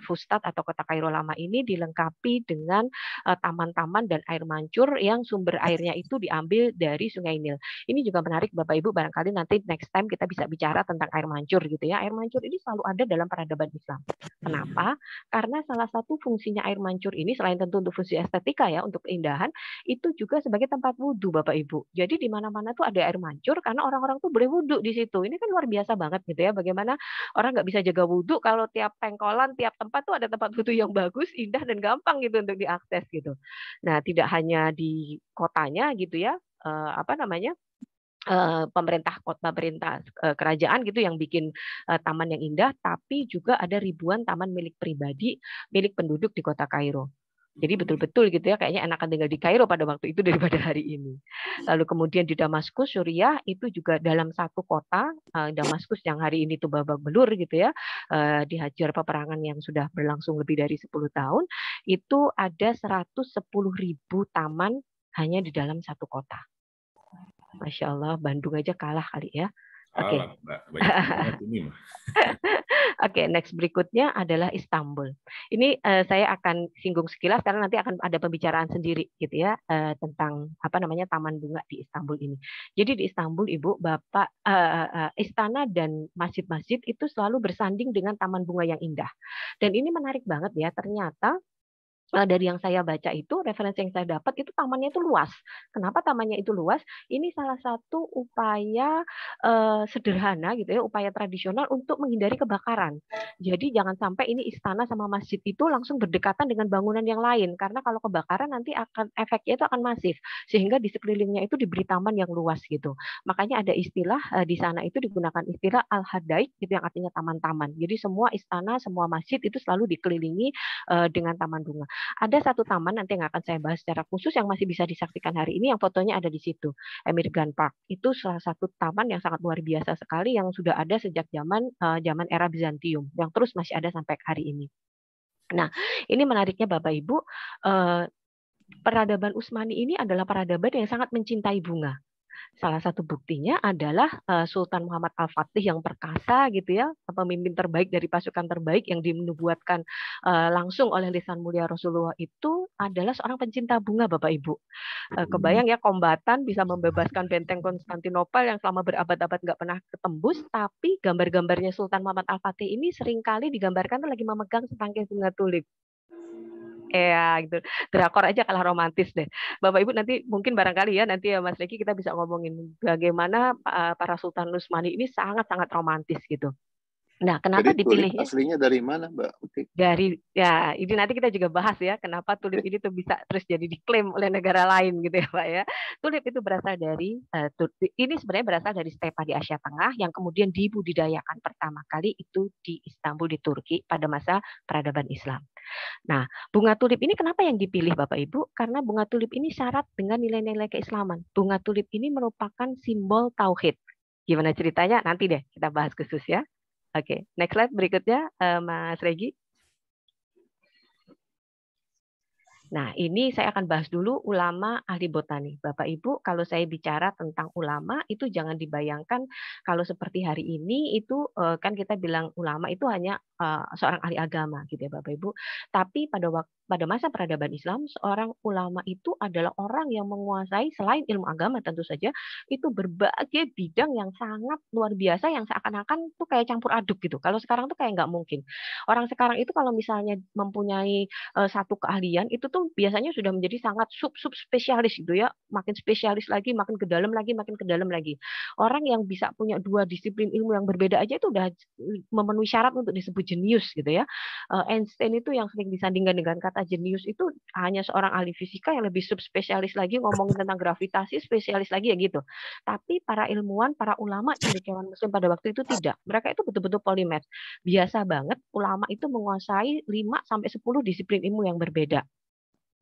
Fustat atau kota Kairo lama ini dilengkapi dengan taman-taman dan air mancur yang sumber airnya itu diambil dari Sungai Nil. Ini juga menarik Bapak Ibu, barangkali nanti next time kita bisa bicara tentang air mancur gitu ya. Air mancur ini selalu ada dalam peradaban Islam. Kenapa? Karena salah satu fungsinya air mancur ini selain tentu untuk fungsi estetika ya, untuk keindahan, itu juga sebagai tempat wudhu Bapak Ibu. Jadi di mana-mana tuh ada air mancur karena orang-orang tuh boleh wudhu di situ. Ini kan luar biasa banget gitu ya. Bagaimana orang nggak bisa jaga wudhu kalau tiap pengkolan, tiap tempat tuh ada tempat wudhu yang bagus, indah dan gampang gitu untuk diakses gitu. Nah, tidak hanya di kotanya gitu ya, pemerintah kerajaan gitu yang bikin taman yang indah, tapi juga ada ribuan taman milik pribadi, milik penduduk di kota Kairo. Jadi betul-betul gitu ya, kayaknya enakan tinggal di Kairo pada waktu itu daripada hari ini. Lalu kemudian di Damaskus, Suriah itu juga dalam satu kota, Damaskus yang hari ini tuh babak belur gitu ya, dihajar peperangan yang sudah berlangsung lebih dari 10 tahun, itu ada 110.000 taman hanya di dalam satu kota. Masya Allah, Bandung aja kalah kali ya. Oke. Oke, next berikutnya adalah Istanbul. Ini saya akan singgung sekilas karena nanti akan ada pembicaraan sendiri gitu ya tentang taman bunga di Istanbul ini. Jadi di Istanbul Ibu, Bapak istana dan masjid-masjid itu selalu bersanding dengan taman bunga yang indah. Dan ini menarik banget ya, ternyata dari yang saya baca itu, referensi yang saya dapat itu tamannya itu luas. Kenapa tamannya itu luas? Ini salah satu upaya sederhana gitu ya, upaya tradisional untuk menghindari kebakaran. Jadi jangan sampai ini istana sama masjid itu langsung berdekatan dengan bangunan yang lain, karena kalau kebakaran nanti akan efeknya itu akan masif, sehingga di sekelilingnya itu diberi taman yang luas gitu. Makanya ada istilah di sana itu digunakan istilah al-hadaik, itu yang artinya taman-taman. Jadi semua istana, semua masjid itu selalu dikelilingi dengan taman bunga. Ada satu taman nanti yang akan saya bahas secara khusus yang masih bisa disaksikan hari ini, yang fotonya ada di situ. Emirgan Park. Itu salah satu taman yang sangat luar biasa sekali yang sudah ada sejak zaman era Bizantium, yang terus masih ada sampai hari ini. Nah, ini menariknya Bapak Ibu, peradaban Utsmani ini adalah peradaban yang sangat mencintai bunga. Salah satu buktinya adalah Sultan Muhammad Al-Fatih yang perkasa gitu ya, pemimpin terbaik dari pasukan terbaik yang dinubuatkan langsung oleh lisan mulia Rasulullah itu adalah seorang pencinta bunga Bapak Ibu. Kebayang ya, kombatan bisa membebaskan benteng Konstantinopel yang selama berabad-abad nggak pernah ketembus, tapi gambar-gambarnya Sultan Muhammad Al-Fatih ini seringkali digambarkan lagi memegang setangkai bunga tulip. Ya gitu, drakor aja kalah romantis deh. Bapak Ibu nanti mungkin barangkali ya nanti ya Mas Reki kita bisa ngomongin bagaimana para Sultan Utsmani ini sangat-sangat romantis gitu. Nah, kenapa Jadi tulip dipilihnya? aslinya dari mana, Mbak Utik? Dari ya ini nanti kita juga bahas ya kenapa tulip ini tuh bisa terus jadi diklaim oleh negara lain gitu ya Pak ya. Tulip itu berasal dari ini sebenarnya berasal dari stepa di Asia Tengah yang kemudian dibudidayakan pertama kali itu di Istanbul di Turki pada masa peradaban Islam. Nah, bunga tulip ini kenapa yang dipilih Bapak Ibu? Karena bunga tulip ini syarat dengan nilai-nilai keislaman. Bunga tulip ini merupakan simbol tauhid. Gimana ceritanya? Nanti deh kita bahas khusus ya. Oke, next slide berikutnya Mas Regi. Nah, ini saya akan bahas dulu ulama ahli botani. Bapak Ibu, kalau saya bicara tentang ulama, itu jangan dibayangkan kalau seperti hari ini, itu kan kita bilang ulama itu hanya seorang ahli agama, gitu ya Bapak Ibu. Tapi pada masa peradaban Islam, seorang ulama itu adalah orang yang menguasai, selain ilmu agama tentu saja, itu berbagai bidang yang sangat luar biasa, yang seakan-akan tuh kayak campur aduk gitu. Kalau sekarang tuh kayak nggak mungkin. Orang sekarang itu kalau misalnya mempunyai satu keahlian itu tuh biasanya sudah menjadi sangat sub spesialis gitu ya, makin spesialis lagi, makin ke dalam lagi, makin ke dalam lagi. Orang yang bisa punya dua disiplin ilmu yang berbeda aja itu udah memenuhi syarat untuk disebut jenius gitu ya. Einstein itu yang sering disandingkan dengan kata jenius itu hanya seorang ahli fisika yang lebih subspesialis lagi, ngomongin tentang gravitasi spesialis lagi ya gitu. Tapi para ilmuwan, para ulama cendekiawan muslim pada waktu itu tidak. Mereka itu betul-betul polimer. Biasa banget ulama itu menguasai 5 sampai 10 disiplin ilmu yang berbeda.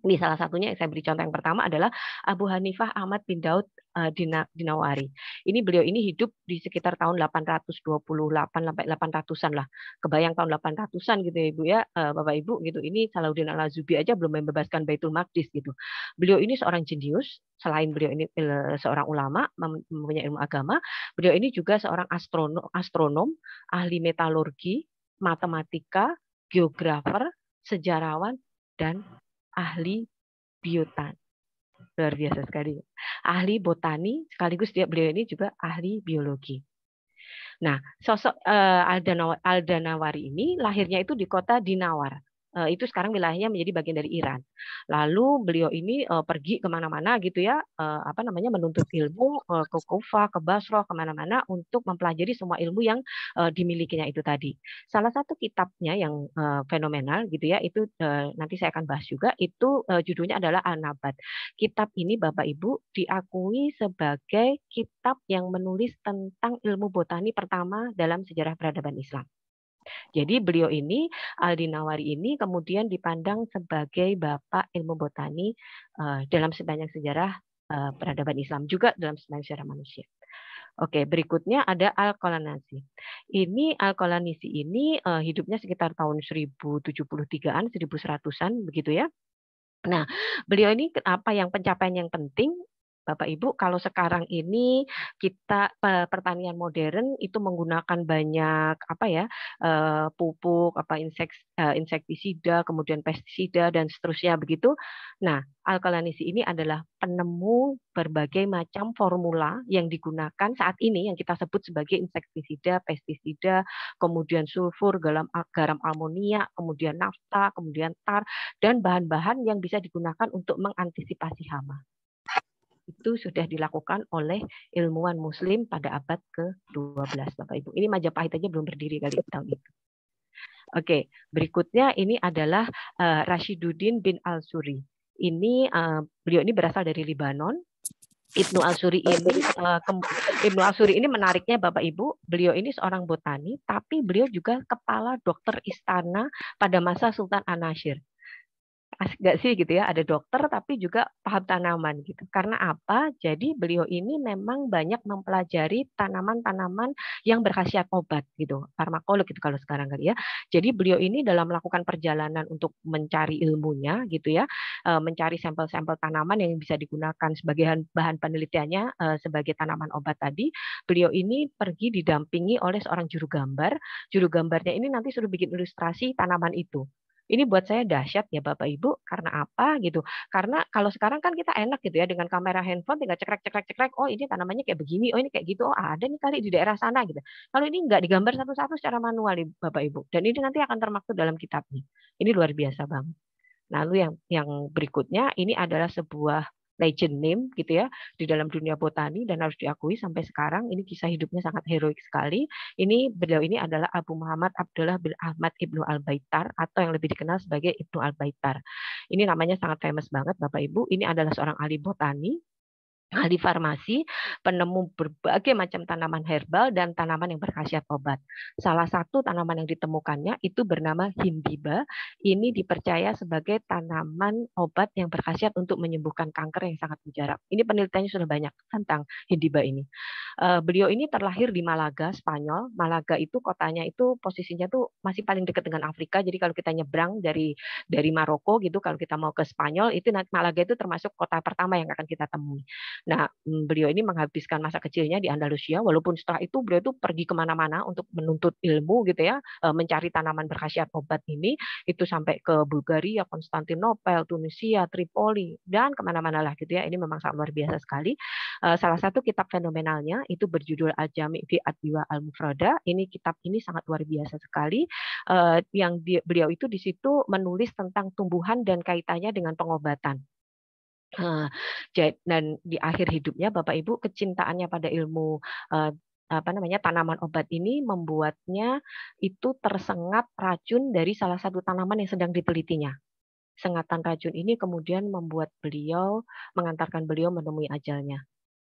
Ini salah satunya yang saya beri contoh yang pertama adalah Abu Hanifah Ahmad bin Daud Dinawari. Ini beliau ini hidup di sekitar tahun 828 sampai 800-an lah. Kebayang tahun 800-an gitu ya Ibu ya, Bapak Ibu gitu. Ini Salahuddin Al-Ayyubi aja belum membebaskan Baitul Maqdis gitu. Beliau ini seorang jenius, selain beliau ini seorang ulama, mempunyai ilmu agama, beliau ini juga seorang astronom, ahli metalurgi, matematika, geografer, sejarawan, dan ahli biotan. Luar biasa sekali. Ahli botani, sekaligus beliau ini juga ahli biologi. Nah, sosok Al-Danawari ini lahirnya itu di kota Dinawar. Itu sekarang wilayahnya menjadi bagian dari Iran. Lalu beliau ini pergi kemana-mana gitu ya, menuntut ilmu ke Kufah, ke Basrah, kemana-mana untuk mempelajari semua ilmu yang dimilikinya itu tadi. Salah satu kitabnya yang fenomenal gitu ya, itu nanti saya akan bahas juga, itu judulnya adalah Al-Nabat. Kitab ini Bapak Ibu diakui sebagai kitab yang menulis tentang ilmu botani pertama dalam sejarah peradaban Islam. Jadi beliau ini, Al-Dinawari ini kemudian dipandang sebagai bapak ilmu botani dalam sepanjang sejarah peradaban Islam, juga dalam sepanjang sejarah manusia. Oke, berikutnya ada Al-Qalanisi. Ini Al-Qalanisi ini hidupnya sekitar tahun 1073-an, 1100-an begitu ya. Nah, beliau ini apa yang pencapaian yang penting Bapak Ibu, kalau sekarang ini kita pertanian modern itu menggunakan banyak pupuk, insektisida, kemudian pestisida dan seterusnya begitu. Nah, alkalinisi ini adalah penemu berbagai macam formula yang digunakan saat ini yang kita sebut sebagai insektisida, pestisida, kemudian sulfur, garam amonia, kemudian nafta, kemudian tar, dan bahan-bahan yang bisa digunakan untuk mengantisipasi hama. Itu sudah dilakukan oleh ilmuwan Muslim pada abad ke-12, Bapak Ibu. Ini Majapahit aja belum berdiri kali tahun itu. Oke, berikutnya ini adalah Rashiduddin bin Al-Suri. Beliau ini berasal dari Libanon. Ibnu Al-Suri ini menariknya Bapak Ibu, beliau ini seorang botani, tapi beliau juga kepala dokter istana pada masa Sultan An-Nasir. Asik gak sih gitu ya, ada dokter tapi juga paham tanaman gitu. Karena apa? Jadi beliau ini memang banyak mempelajari tanaman-tanaman yang berkhasiat obat gitu, farmakolog gitu kalau sekarang kali ya. Jadi beliau ini dalam melakukan perjalanan untuk mencari ilmunya gitu ya, mencari sampel-sampel tanaman yang bisa digunakan sebagai bahan penelitiannya sebagai tanaman obat tadi. Beliau ini pergi didampingi oleh seorang juru gambar. Juru gambarnya ini nanti suruh bikin ilustrasi tanaman itu. Ini buat saya dahsyat ya Bapak Ibu, karena apa gitu? Karena kalau sekarang kan kita enak gitu ya, dengan kamera handphone tinggal cekrek, oh ini tanamannya kayak begini, oh ini kayak gitu, oh ada nih kali di daerah sana gitu. Kalau ini nggak digambar satu-satu secara manual Bapak Ibu, dan ini nanti akan termaktub dalam kitabnya. Ini luar biasa banget. Lalu yang berikutnya ini adalah sebuah legend name gitu ya di dalam dunia botani, dan harus diakui sampai sekarang ini kisah hidupnya sangat heroik sekali. Beliau ini adalah Abu Muhammad Abdullah bin Ahmad Ibnu Al-Baitar, atau yang lebih dikenal sebagai Ibnu Al-Baitar. Ini namanya sangat famous banget Bapak Ibu. Ini adalah seorang ahli botani, ahli farmasi, penemu berbagai macam tanaman herbal dan tanaman yang berkhasiat obat. Salah satu tanaman yang ditemukannya itu bernama Hindiba. Ini dipercaya sebagai tanaman obat yang berkhasiat untuk menyembuhkan kanker yang sangat mujarab. Ini penelitiannya sudah banyak tentang Hindiba ini. Beliau ini terlahir di Malaga, Spanyol. Malaga itu kotanya itu posisinya tuh masih paling dekat dengan Afrika. Jadi kalau kita nyebrang dari Maroko gitu, kalau kita mau ke Spanyol, itu Malaga itu termasuk kota pertama yang akan kita temui. Nah, beliau ini menghabiskan masa kecilnya di Andalusia, walaupun setelah itu beliau itu pergi kemana-mana untuk menuntut ilmu gitu ya, mencari tanaman berkhasiat obat ini, itu sampai ke Bulgaria, Konstantinopel, Tunisia, Tripoli, dan kemana-mana lah gitu ya. Ini memang sangat luar biasa sekali. Salah satu kitab fenomenalnya itu berjudul Al-Jami' fi Adwiya Al-Mufrada. Ini kitab ini sangat luar biasa sekali. Beliau itu di situ menulis tentang tumbuhan dan kaitannya dengan pengobatan. Dan di akhir hidupnya Bapak Ibu, kecintaannya pada ilmu tanaman obat ini membuatnya itu tersengat racun dari salah satu tanaman yang sedang ditelitinya. Sengatan racun ini kemudian mengantarkan beliau menemui ajalnya.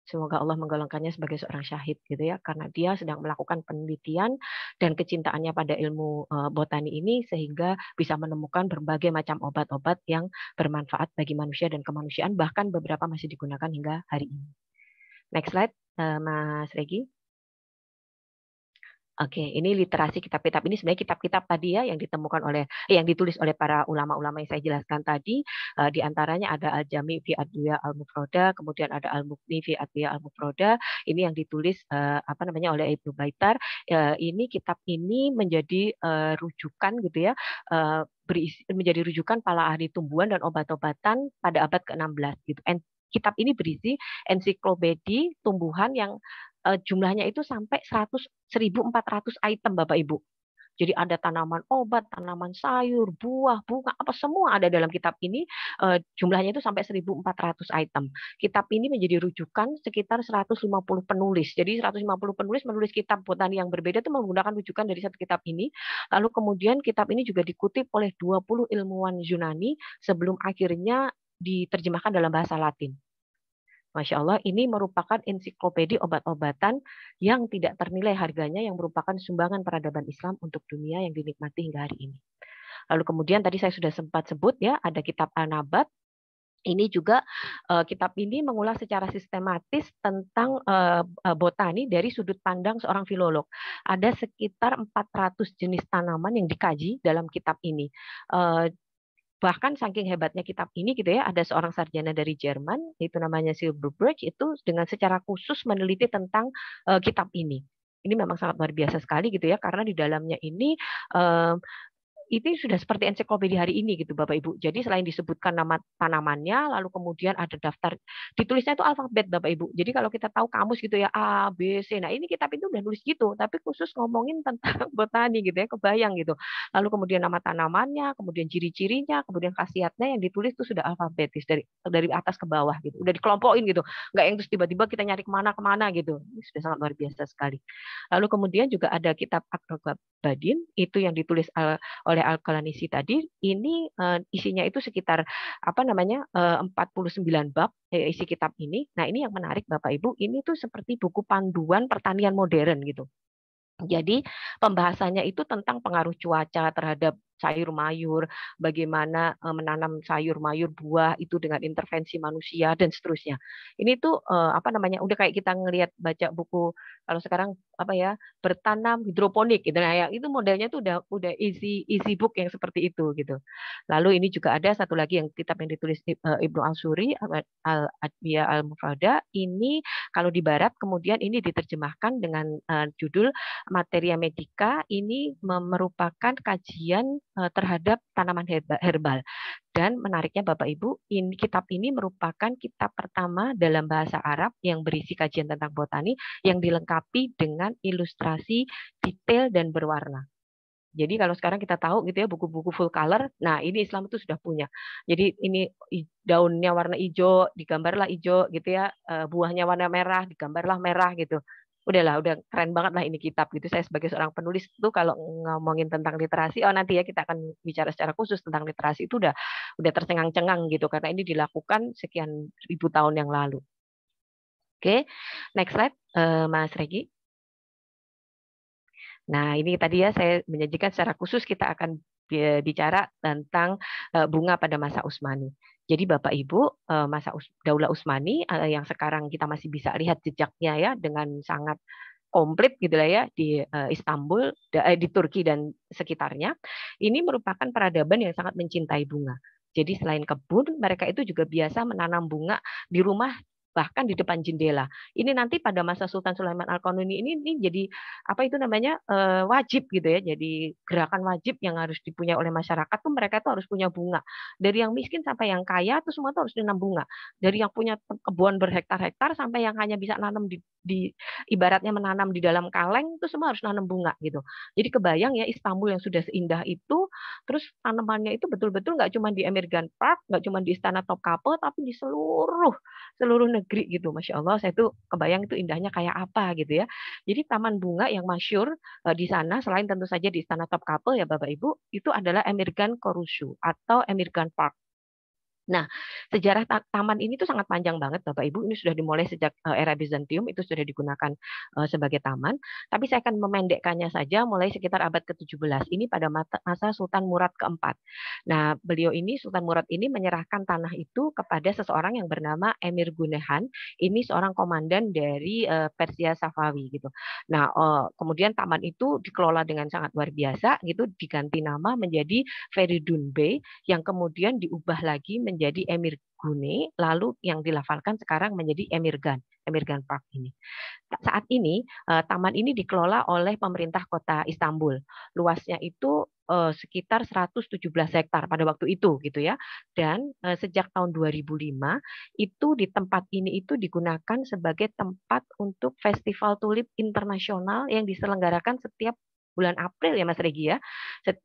Semoga Allah menggolongkannya sebagai seorang syahid gitu ya, karena dia sedang melakukan penelitian dan kecintaannya pada ilmu botani ini sehingga bisa menemukan berbagai macam obat-obat yang bermanfaat bagi manusia dan kemanusiaan, bahkan beberapa masih digunakan hingga hari ini. Next slide, Mas Regi. Oke, ini literasi kitab-kitab ini sebenarnya kitab-kitab tadi ya yang ditulis oleh para ulama-ulama yang saya jelaskan tadi. Di antaranya ada Al-Jami' fi Adwiya Al-Mufrada, kemudian ada Al-Mughni fi Adwiya Al-Mufrada. Ini yang ditulis oleh Ibnu Baitar. Ini kitab ini menjadi rujukan gitu ya, menjadi rujukan para ahli tumbuhan dan obat-obatan pada abad ke-16 gitu. Kitab ini berisi ensiklopedia tumbuhan yang jumlahnya itu sampai 1.400 item Bapak Ibu. Jadi ada tanaman obat, tanaman sayur, buah, bunga, apa semua ada dalam kitab ini. Jumlahnya itu sampai 1.400 item. Kitab ini menjadi rujukan sekitar 150 penulis. Jadi 150 penulis menulis kitab botani yang berbeda itu menggunakan rujukan dari satu kitab ini. Lalu kemudian kitab ini juga dikutip oleh 20 ilmuwan Yunani sebelum akhirnya diterjemahkan dalam bahasa Latin. Masya Allah, ini merupakan ensiklopedia obat-obatan yang tidak ternilai harganya, yang merupakan sumbangan peradaban Islam untuk dunia yang dinikmati hingga hari ini. Lalu kemudian tadi saya sudah sempat sebut ya, ada kitab An-Nabat. Ini juga kitab ini mengulas secara sistematis tentang botani dari sudut pandang seorang filolog. Ada sekitar 400 jenis tanaman yang dikaji dalam kitab ini. Bahkan saking hebatnya kitab ini gitu ya, ada seorang sarjana dari Jerman, itu namanya Silberberg, itu dengan secara khusus meneliti tentang kitab ini. Ini memang sangat luar biasa sekali gitu ya, karena di dalamnya ini itu sudah seperti ensiklopedia hari ini gitu Bapak Ibu. Jadi selain disebutkan nama tanamannya, lalu kemudian ada daftar, ditulisnya itu alfabet Bapak Ibu. Jadi kalau kita tahu kamus gitu ya A, B, C. Nah ini kitab itu udah nulis gitu, tapi khusus ngomongin tentang botani gitu ya, kebayang gitu. Lalu kemudian nama tanamannya, kemudian ciri-cirinya, kemudian khasiatnya yang ditulis itu sudah alfabetis dari atas ke bawah gitu. Udah dikelompokin gitu. Nggak yang terus tiba-tiba kita nyari kemana gitu. Ini sudah sangat luar biasa sekali. Lalu kemudian juga ada kitab Badin, itu yang ditulis oleh Al-Qalanisi tadi, ini isinya itu sekitar 49 bab isi kitab ini. Nah, ini yang menarik Bapak Ibu, ini tuh seperti buku panduan pertanian modern gitu. Jadi pembahasannya itu tentang pengaruh cuaca terhadap sayur mayur, bagaimana menanam sayur mayur buah itu dengan intervensi manusia dan seterusnya. Ini tuh udah kayak kita ngelihat baca buku kalau sekarang bertanam hidroponik gitu. Nah, ya itu modelnya tuh udah easy book yang seperti itu gitu. Lalu ini juga ada satu lagi yang kitab yang ditulis Ibnu Al-Suri, Al-Adwiyah Al-Mufrada. Ini kalau di barat kemudian ini diterjemahkan dengan judul Materia Medica. Ini merupakan kajian terhadap tanaman herbal. Dan menariknya Bapak Ibu, kitab ini merupakan kitab pertama dalam bahasa Arab yang berisi kajian tentang botani yang dilengkapi dengan ilustrasi detail dan berwarna. Jadi kalau sekarang kita tahu gitu ya buku-buku full color, nah ini Islam itu sudah punya. Jadi ini daunnya warna hijau, digambarlah hijau gitu ya, buahnya warna merah, digambarlah merah gitu. Udah keren banget lah ini kitab gitu. Saya sebagai seorang penulis itu kalau ngomongin tentang literasi, nanti ya kita akan bicara secara khusus tentang literasi itu udah tercengang-cengang gitu karena ini dilakukan sekian ribu tahun yang lalu. Oke, next slide, Mas Regi. Nah, ini tadi ya saya menyajikan secara khusus kita akan bicara tentang bunga pada masa Utsmani. Jadi Bapak Ibu, masa Daulah Utsmani yang sekarang kita masih bisa lihat jejaknya ya dengan sangat komplit gitu lah ya di Istanbul, di Turki dan sekitarnya. Ini merupakan peradaban yang sangat mencintai bunga. Jadi selain kebun, mereka itu juga biasa menanam bunga di rumah bahkan di depan jendela. Ini nanti pada masa Sultan Sulaiman Al-Qanuni ini jadi wajib gitu ya. Jadi gerakan wajib yang harus dipunyai oleh masyarakat tuh mereka tuh harus punya bunga. Dari yang miskin sampai yang kaya tuh semua tuh harus nanam bunga. Dari yang punya kebun berhektar-hektar sampai yang hanya bisa nanam di ibaratnya menanam di dalam kaleng itu semua harus nanam bunga gitu. Jadi kebayang ya Istanbul yang sudah seindah itu, terus tanamannya itu betul-betul nggak cuma di Emirgan Park, nggak cuma di Istana Topkapi, tapi di seluruh negeri gitu. Masya Allah, saya tuh kebayang itu indahnya kayak apa gitu ya. Jadi taman bunga yang masyhur di sana selain tentu saja di Istana Topkapi ya Bapak Ibu, itu adalah Emirgan Korushu atau Emirgan Park. Nah, sejarah taman ini tuh sangat panjang banget Bapak Ibu. Ini sudah dimulai sejak era Bizantium, itu sudah digunakan sebagai taman. Tapi saya akan memendekkannya saja mulai sekitar abad ke-17. Ini pada masa Sultan Murad keempat. Nah, beliau ini, Sultan Murad ini menyerahkan tanah itu kepada seseorang yang bernama Emir Gunehan. Ini seorang komandan dari Persia Safawi gitu. Nah, kemudian taman itu dikelola dengan sangat luar biasa gitu, diganti nama menjadi Feridun Bey yang kemudian diubah lagi menjadi Emir Gune, lalu yang dilafalkan sekarang menjadi Emirgan Park ini. Saat ini taman ini dikelola oleh pemerintah kota Istanbul. Luasnya itu sekitar 117 hektar pada waktu itu gitu ya. Dan sejak tahun 2005 itu di tempat ini itu digunakan sebagai tempat untuk festival tulip internasional yang diselenggarakan setiap bulan April ya Mas Regi ya,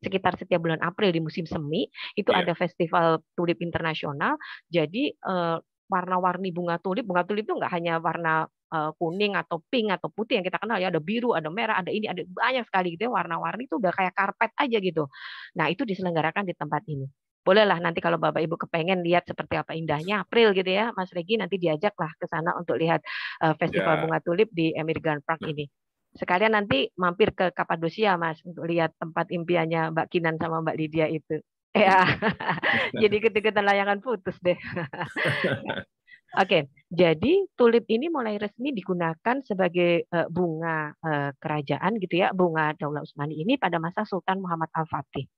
sekitar setiap bulan April di musim semi itu ada festival tulip internasional. Jadi warna-warni bunga tulip itu nggak hanya warna kuning atau pink atau putih yang kita kenal ya, ada biru, ada merah, ada ini, ada banyak sekali gitu ya, warna-warni itu udah kayak karpet aja gitu. Nah itu diselenggarakan di tempat ini. Bolehlah nanti kalau Bapak Ibu kepengen lihat seperti apa indahnya April gitu ya, Mas Regi nanti diajaklah ke sana untuk lihat festival bunga tulip di Emirgan Park ini. Sekalian nanti mampir ke Kapadosia Mas untuk lihat tempat impiannya Mbak Kinan sama Mbak Lydia itu. Ya, jadi ketika layangan putus deh. Oke, jadi tulip ini mulai resmi digunakan sebagai bunga kerajaan gitu ya, bunga Daulah Utsmani ini pada masa Sultan Muhammad Al-Fatih.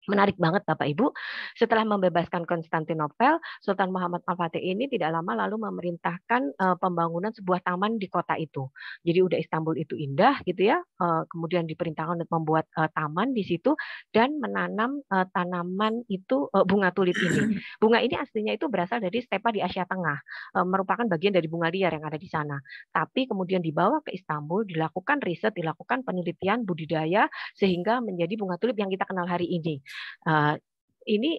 Menarik banget Bapak Ibu, setelah membebaskan Konstantinopel, Sultan Muhammad Al-Fatih ini tidak lama lalu memerintahkan pembangunan sebuah taman di kota itu. Jadi udah Istanbul itu indah gitu ya, kemudian diperintahkan untuk membuat taman di situ dan menanam tanaman itu bunga tulip ini. Bunga ini aslinya itu berasal dari stepa di Asia Tengah, merupakan bagian dari bunga liar yang ada di sana. Tapi kemudian dibawa ke Istanbul, dilakukan riset, dilakukan penelitian budidaya sehingga menjadi bunga tulip yang kita kenal hari ini. Ini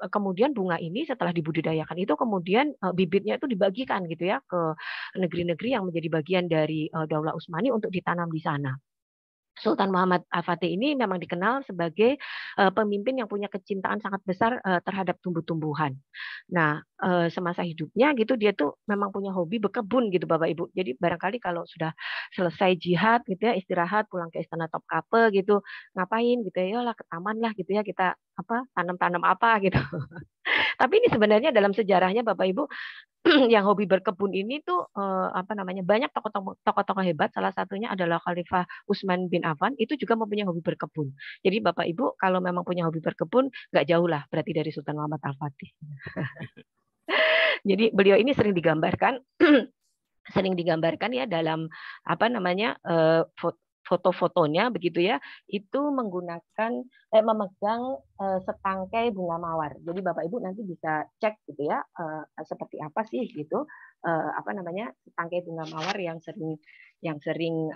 kemudian bunga ini setelah dibudidayakan itu kemudian bibitnya itu dibagikan gitu ya ke negeri-negeri yang menjadi bagian dari Daulah Utsmani untuk ditanam di sana. Sultan Muhammad Al-Fatih ini memang dikenal sebagai pemimpin yang punya kecintaan sangat besar terhadap tumbuh-tumbuhan. Nah, semasa hidupnya gitu dia tuh memang punya hobi berkebun gitu Bapak Ibu. Jadi barangkali kalau sudah selesai jihad gitu ya, istirahat pulang ke Istana Topkapi gitu, ngapain gitu ya, lah ke taman lah gitu ya, kita tanam-tanam apa gitu. Tapi ini sebenarnya dalam sejarahnya Bapak Ibu yang hobi berkebun ini tuh banyak tokoh-tokoh hebat, salah satunya adalah Khalifah Utsman bin Affan itu juga mempunyai hobi berkebun. Jadi Bapak Ibu kalau memang punya hobi berkebun nggak jauh lah berarti dari Sultan Muhammad Al-Fatih. Jadi beliau ini sering digambarkan ya dalam foto-fotonya begitu ya, itu menggunakan memegang setangkai bunga mawar. Jadi Bapak Ibu nanti bisa cek gitu ya, seperti apa sih gitu setangkai bunga mawar yang sering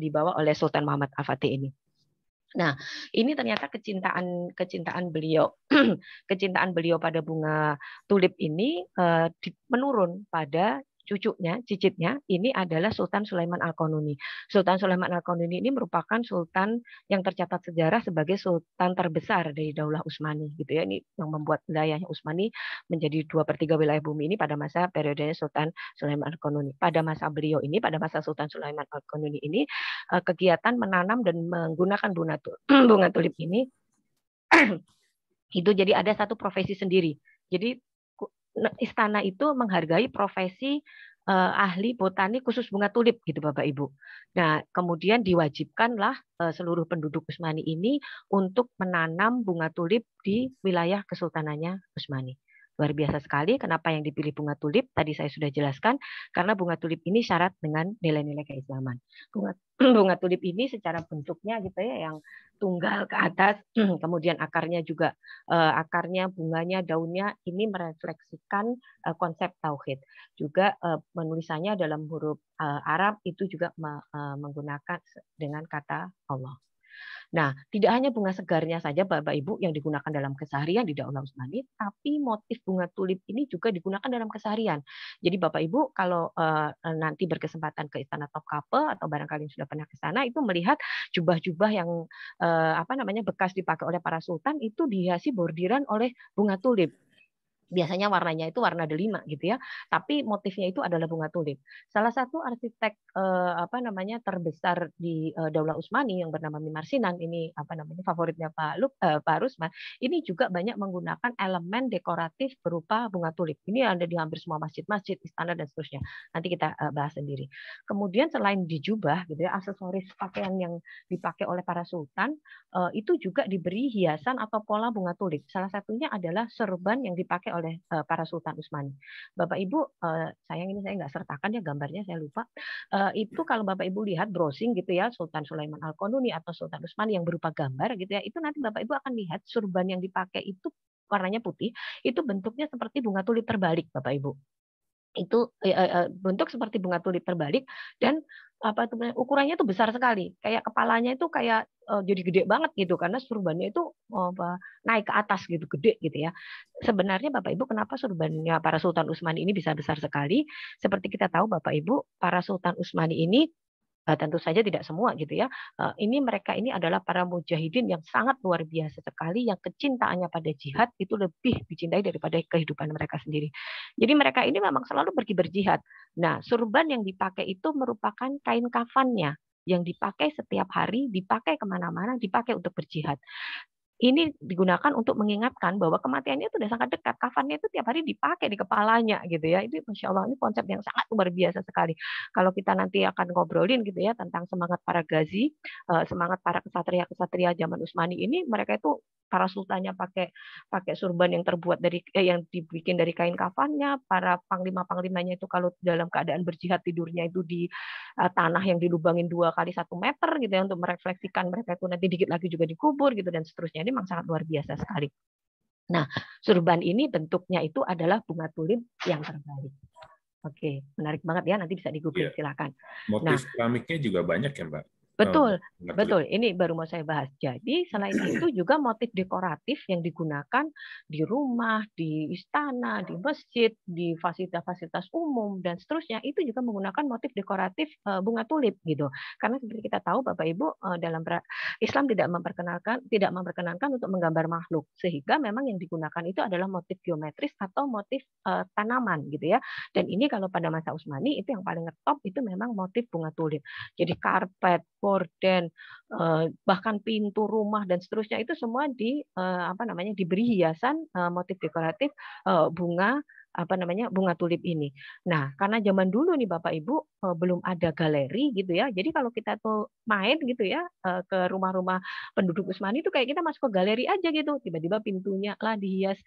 dibawa oleh Sultan Muhammad Al-Fatih ini. Nah, ini ternyata kecintaan beliau kecintaan beliau pada bunga tulip ini menurun pada cicitnya ini adalah Sultan Sulaiman Al-Qanuni. Sultan Sulaiman Al-Qanuni ini merupakan sultan yang tercatat sejarah sebagai sultan terbesar dari Daulah Utsmani gitu ya. Ini yang membuat wilayahnya Utsmani menjadi 2/3 wilayah bumi ini pada masa periodenya Sultan Sulaiman Al-Qanuni. Pada masa beliau ini, pada masa Sultan Sulaiman Al-Qanuni ini kegiatan menanam dan menggunakan bunga tulip ini itu jadi ada satu profesi sendiri. Jadi istana itu menghargai profesi ahli botani khusus bunga tulip gitu Bapak Ibu. Nah, kemudian diwajibkanlah seluruh penduduk Utsmani ini untuk menanam bunga tulip di wilayah kesultanannya Utsmani. Luar biasa sekali. Kenapa yang dipilih bunga tulip? Tadi saya sudah jelaskan, karena bunga tulip ini syarat dengan nilai-nilai keislaman. Bunga tulip ini secara bentuknya gitu ya, yang tunggal ke atas, kemudian akarnya juga, bunganya, daunnya ini merefleksikan konsep tauhid. Juga penulisannya dalam huruf Arab itu juga menggunakan dengan kata Allah. Nah, tidak hanya bunga segarnya saja Bapak Ibu yang digunakan dalam keseharian di Daulah Utsmani, tapi motif bunga tulip ini juga digunakan dalam keseharian. Jadi Bapak Ibu kalau nanti berkesempatan ke Istana Topkapi atau barangkali sudah pernah ke sana itu melihat jubah-jubah yang bekas dipakai oleh para sultan itu dihiasi bordiran oleh bunga tulip. Biasanya warnanya itu warna delima gitu ya, tapi motifnya itu adalah bunga tulip. Salah satu arsitek terbesar di Daulah Utsmani yang bernama Mimar Sinan, ini favoritnya Pak Rusman, ini juga banyak menggunakan elemen dekoratif berupa bunga tulip. Ini ada di hampir semua masjid-masjid, istana dan seterusnya. Nanti kita bahas sendiri. Kemudian selain di jubah gitu ya, aksesoris pakaian yang dipakai oleh para sultan itu juga diberi hiasan atau pola bunga tulip. Salah satunya adalah serban yang dipakai oleh para Sultan Utsmani. Bapak Ibu, sayang ini saya nggak sertakan ya gambarnya, saya lupa. Itu kalau Bapak Ibu lihat browsing gitu ya, Sultan Sulaiman Al-Qanuni atau Sultan Utsmani yang berupa gambar gitu ya, itu nanti Bapak Ibu akan lihat serban yang dipakai itu warnanya putih, itu bentuknya seperti bunga tulip terbalik Bapak Ibu. Itu bentuk seperti bunga tulip terbalik dan ukurannya itu besar sekali, kayak kepalanya itu kayak jadi gede banget gitu karena surbannya itu naik ke atas gitu, gede gitu ya. Sebenarnya Bapak Ibu kenapa surbannya para Sultan Utsmani ini bisa besar sekali? Seperti kita tahu Bapak Ibu, para Sultan Utsmani ini tentu saja tidak semua gitu ya. Mereka ini adalah para mujahidin yang sangat luar biasa sekali, yang kecintaannya pada jihad itu lebih dicintai daripada kehidupan mereka sendiri. Jadi mereka ini memang selalu pergi berjihad. Nah, surban yang dipakai itu merupakan kain kafannya yang dipakai setiap hari, dipakai kemana-mana, dipakai untuk berjihad. Ini digunakan untuk mengingatkan bahwa kematiannya itu sudah sangat dekat. Kafannya itu tiap hari dipakai di kepalanya gitu ya. Itu Masya Allah, ini konsep yang sangat luar biasa sekali. Kalau kita nanti akan ngobrolin gitu ya tentang semangat para gazi, semangat para kesatria-kesatria zaman Utsmani ini, mereka itu para sultannya pakai surban yang terbuat dari yang dibikin dari kain kafannya, para panglima-panglimanya itu kalau dalam keadaan berjihad tidurnya itu di tanah yang dilubangin 2 kali 1 meter gitu ya, untuk merefleksikan mereka itu nanti dikit lagi juga dikubur gitu dan seterusnya. Ini memang sangat luar biasa sekali. Nah, surban ini bentuknya itu adalah bunga tulip yang terbalik. Oke, menarik banget ya, nanti bisa di-Google, silakan. Motif keramiknya juga banyak ya, Mbak? Betul, betul. Ini baru mau saya bahas. Jadi selain itu juga motif dekoratif yang digunakan di rumah, di istana, di masjid, di fasilitas-fasilitas umum dan seterusnya itu juga menggunakan motif dekoratif bunga tulip gitu. Karena seperti kita tahu Bapak Ibu dalam Islam tidak memperkenankan untuk menggambar makhluk, sehingga memang yang digunakan itu adalah motif geometris atau motif tanaman gitu ya. Dan ini kalau pada masa Utsmani itu yang paling ngetop itu memang motif bunga tulip. Jadi karpet, gorden, bahkan pintu rumah dan seterusnya itu semua diberi hiasan motif dekoratif bunga bunga tulip ini. Nah, karena zaman dulu nih Bapak Ibu belum ada galeri gitu ya. Jadi kalau kita tuh main gitu ya ke rumah-rumah penduduk Utsmani itu kayak kita masuk ke galeri aja gitu. Tiba-tiba pintunya lah dihias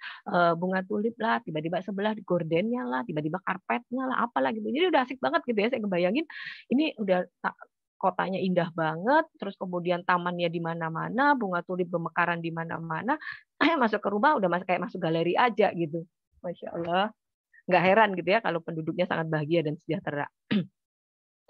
bunga tulip lah, tiba-tiba sebelah gordennya lah, tiba-tiba karpetnya lah, apalah gitu. Jadi udah asik banget gitu ya. Saya ngebayangin ini udah kotanya indah banget, terus kemudian tamannya di mana-mana, bunga tulip bermekaran di mana-mana. Masuk ke rumah udah kayak masuk galeri aja gitu. Masya Allah. Nggak heran gitu ya kalau penduduknya sangat bahagia dan sejahtera.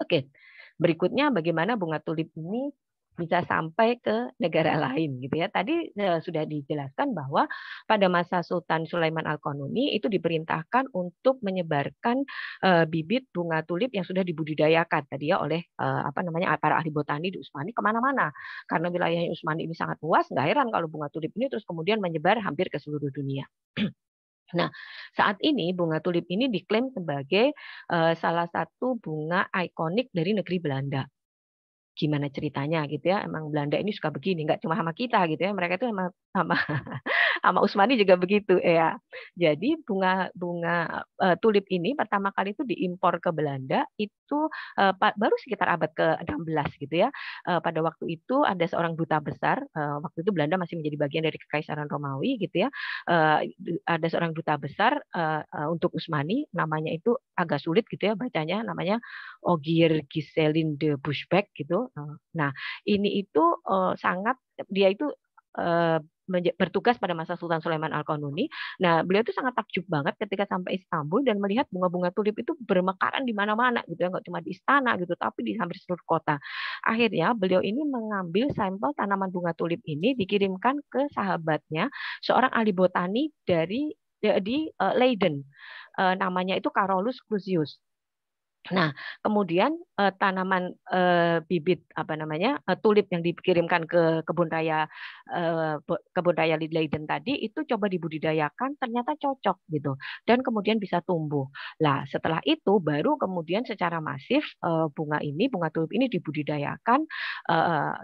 Oke, berikutnya bagaimana bunga tulip ini bisa sampai ke negara lain gitu ya. Tadi sudah dijelaskan bahwa pada masa Sultan Sulaiman Al-Qanuni itu diperintahkan untuk menyebarkan bibit bunga tulip yang sudah dibudidayakan tadi ya oleh para ahli botani di Utsmani kemana-mana. Karena wilayahnya Utsmani ini sangat luas, nggak heran kalau bunga tulip ini terus kemudian menyebar hampir ke seluruh dunia. Nah, saat ini bunga tulip ini diklaim sebagai salah satu bunga ikonik dari negeri Belanda. Gimana ceritanya gitu ya, emang Belanda ini suka begini, nggak cuma sama kita gitu ya, mereka itu emang sama Utsmani juga begitu ya. Jadi bunga tulip ini pertama kali itu diimpor ke Belanda itu baru sekitar abad ke-16 gitu ya. Pada waktu itu ada seorang duta besar, waktu itu Belanda masih menjadi bagian dari Kekaisaran Romawi gitu ya. Ada seorang duta besar untuk Utsmani, namanya itu agak sulit gitu ya bacanya, namanya Ogier Giselin de Buschbeck gitu. Nah, ini itu dia itu bertugas pada masa Sultan Sulaiman Al-Qanuni. Nah, beliau itu sangat takjub banget ketika sampai Istanbul dan melihat bunga-bunga tulip itu bermekaran di mana-mana gitu ya, nggak cuma di istana gitu, tapi di hampir seluruh kota. Akhirnya beliau ini mengambil sampel tanaman bunga tulip ini dikirimkan ke sahabatnya, seorang ahli botani di Leiden. Namanya itu Carolus Clusius. Nah, kemudian tanaman bibit tulip yang dikirimkan ke kebun raya Leiden tadi itu coba dibudidayakan, ternyata cocok gitu dan kemudian bisa tumbuh. Lah, setelah itu baru kemudian secara masif bunga tulip ini dibudidayakan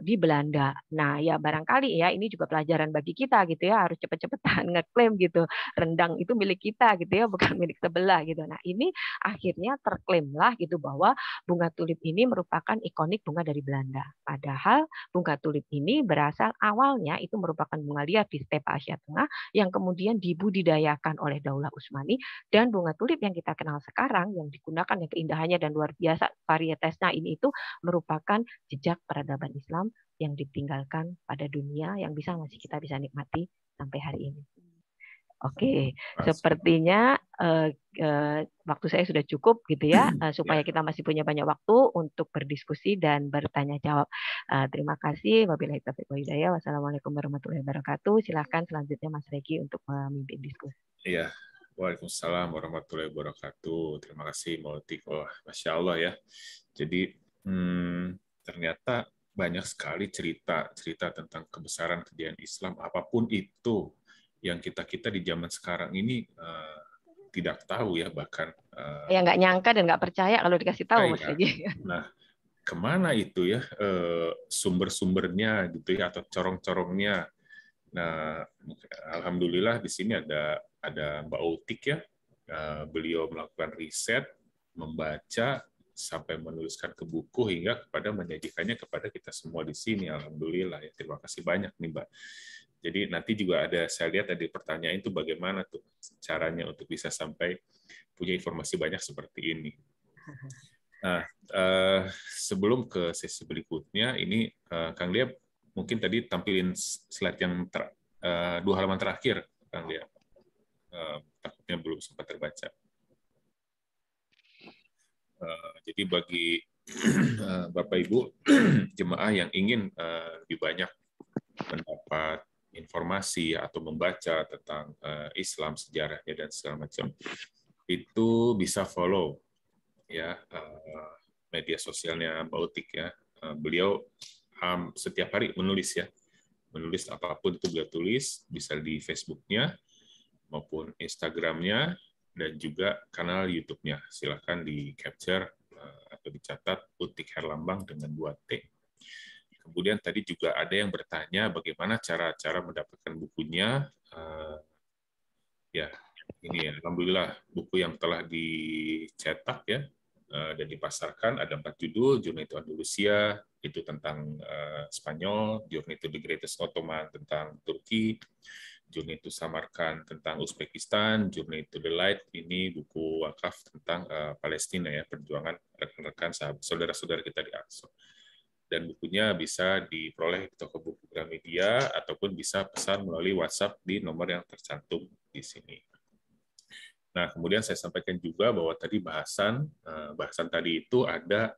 di Belanda. Nah, ya barangkali ya ini juga pelajaran bagi kita gitu ya, harus cepet-cepetan ngeklaim gitu. Rendang itu milik kita gitu ya, bukan milik sebelah gitu. Nah, ini akhirnya terklaim gitu bahwa bunga tulip ini merupakan ikonik bunga dari Belanda. Padahal bunga tulip ini berasal awalnya itu merupakan bunga liar di steppe Asia Tengah yang kemudian dibudidayakan oleh Daulah Utsmani, dan bunga tulip yang kita kenal sekarang yang digunakan yang keindahannya dan luar biasa varietesnya ini itu merupakan jejak peradaban Islam yang ditinggalkan pada dunia yang kita bisa nikmati sampai hari ini. Oke, sepertinya waktu saya sudah cukup gitu ya, supaya kita masih punya banyak waktu untuk berdiskusi dan bertanya jawab. Terima kasih. Wabillahi taufiq wal hidayah. Wassalamualaikum warahmatullahi wabarakatuh. Silakan selanjutnya Mas Regi untuk memimpin diskusi. Iya, waalaikumsalam warahmatullahi wabarakatuh. Terima kasih Mautik. Oh, Masya Allah ya. Jadi ternyata banyak sekali cerita tentang kebesaran kejayaan Islam apapun itu yang kita di zaman sekarang ini tidak tahu ya, bahkan ya nggak nyangka dan nggak percaya kalau dikasih tahu Mas Regi. Nah, kemana itu ya sumber-sumbernya gitu ya, atau corong-corongnya. Nah, alhamdulillah di sini ada Mbak Utik ya, beliau melakukan riset, membaca sampai menuliskan ke buku hingga menyajikannya kepada kita semua di sini. Alhamdulillah ya, terima kasih banyak nih Mbak. Jadi nanti juga ada, saya lihat ada pertanyaan itu bagaimana tuh caranya untuk bisa sampai punya informasi banyak seperti ini. Nah, sebelum ke sesi berikutnya, ini Kang Lia mungkin tadi tampilin slide yang 2 halaman terakhir, Kang Lia. Takutnya belum sempat terbaca. Jadi bagi Bapak Ibu jemaah yang ingin lebih banyak mendapat informasi atau membaca tentang Islam, sejarahnya dan segala macam, itu bisa follow ya media sosialnya Mbak Utik ya. Beliau setiap hari menulis ya, menulis apapun itu beliau tulis, bisa di Facebook-nya maupun Instagram-nya dan juga kanal YouTube-nya. Silakan di capture atau dicatat Utik Herlambang dengan 2T. Kemudian tadi juga ada yang bertanya bagaimana cara-cara mendapatkan bukunya. Ya, ini ya, alhamdulillah buku yang telah dicetak ya dan dipasarkan ada 4 judul. Journey to Andalusia itu tentang Spanyol, Journey to the Greatest Ottoman tentang Turki, Journey to Samarkand tentang Uzbekistan, Journey to the Light ini buku wakaf tentang Palestina ya, perjuangan rekan-rekan saudara-saudara kita di Aqsa. Dan bukunya bisa diperoleh di toko buku Gramedia ataupun bisa pesan melalui WhatsApp di nomor yang tercantum di sini. Nah, kemudian saya sampaikan juga bahwa tadi bahasan tadi itu ada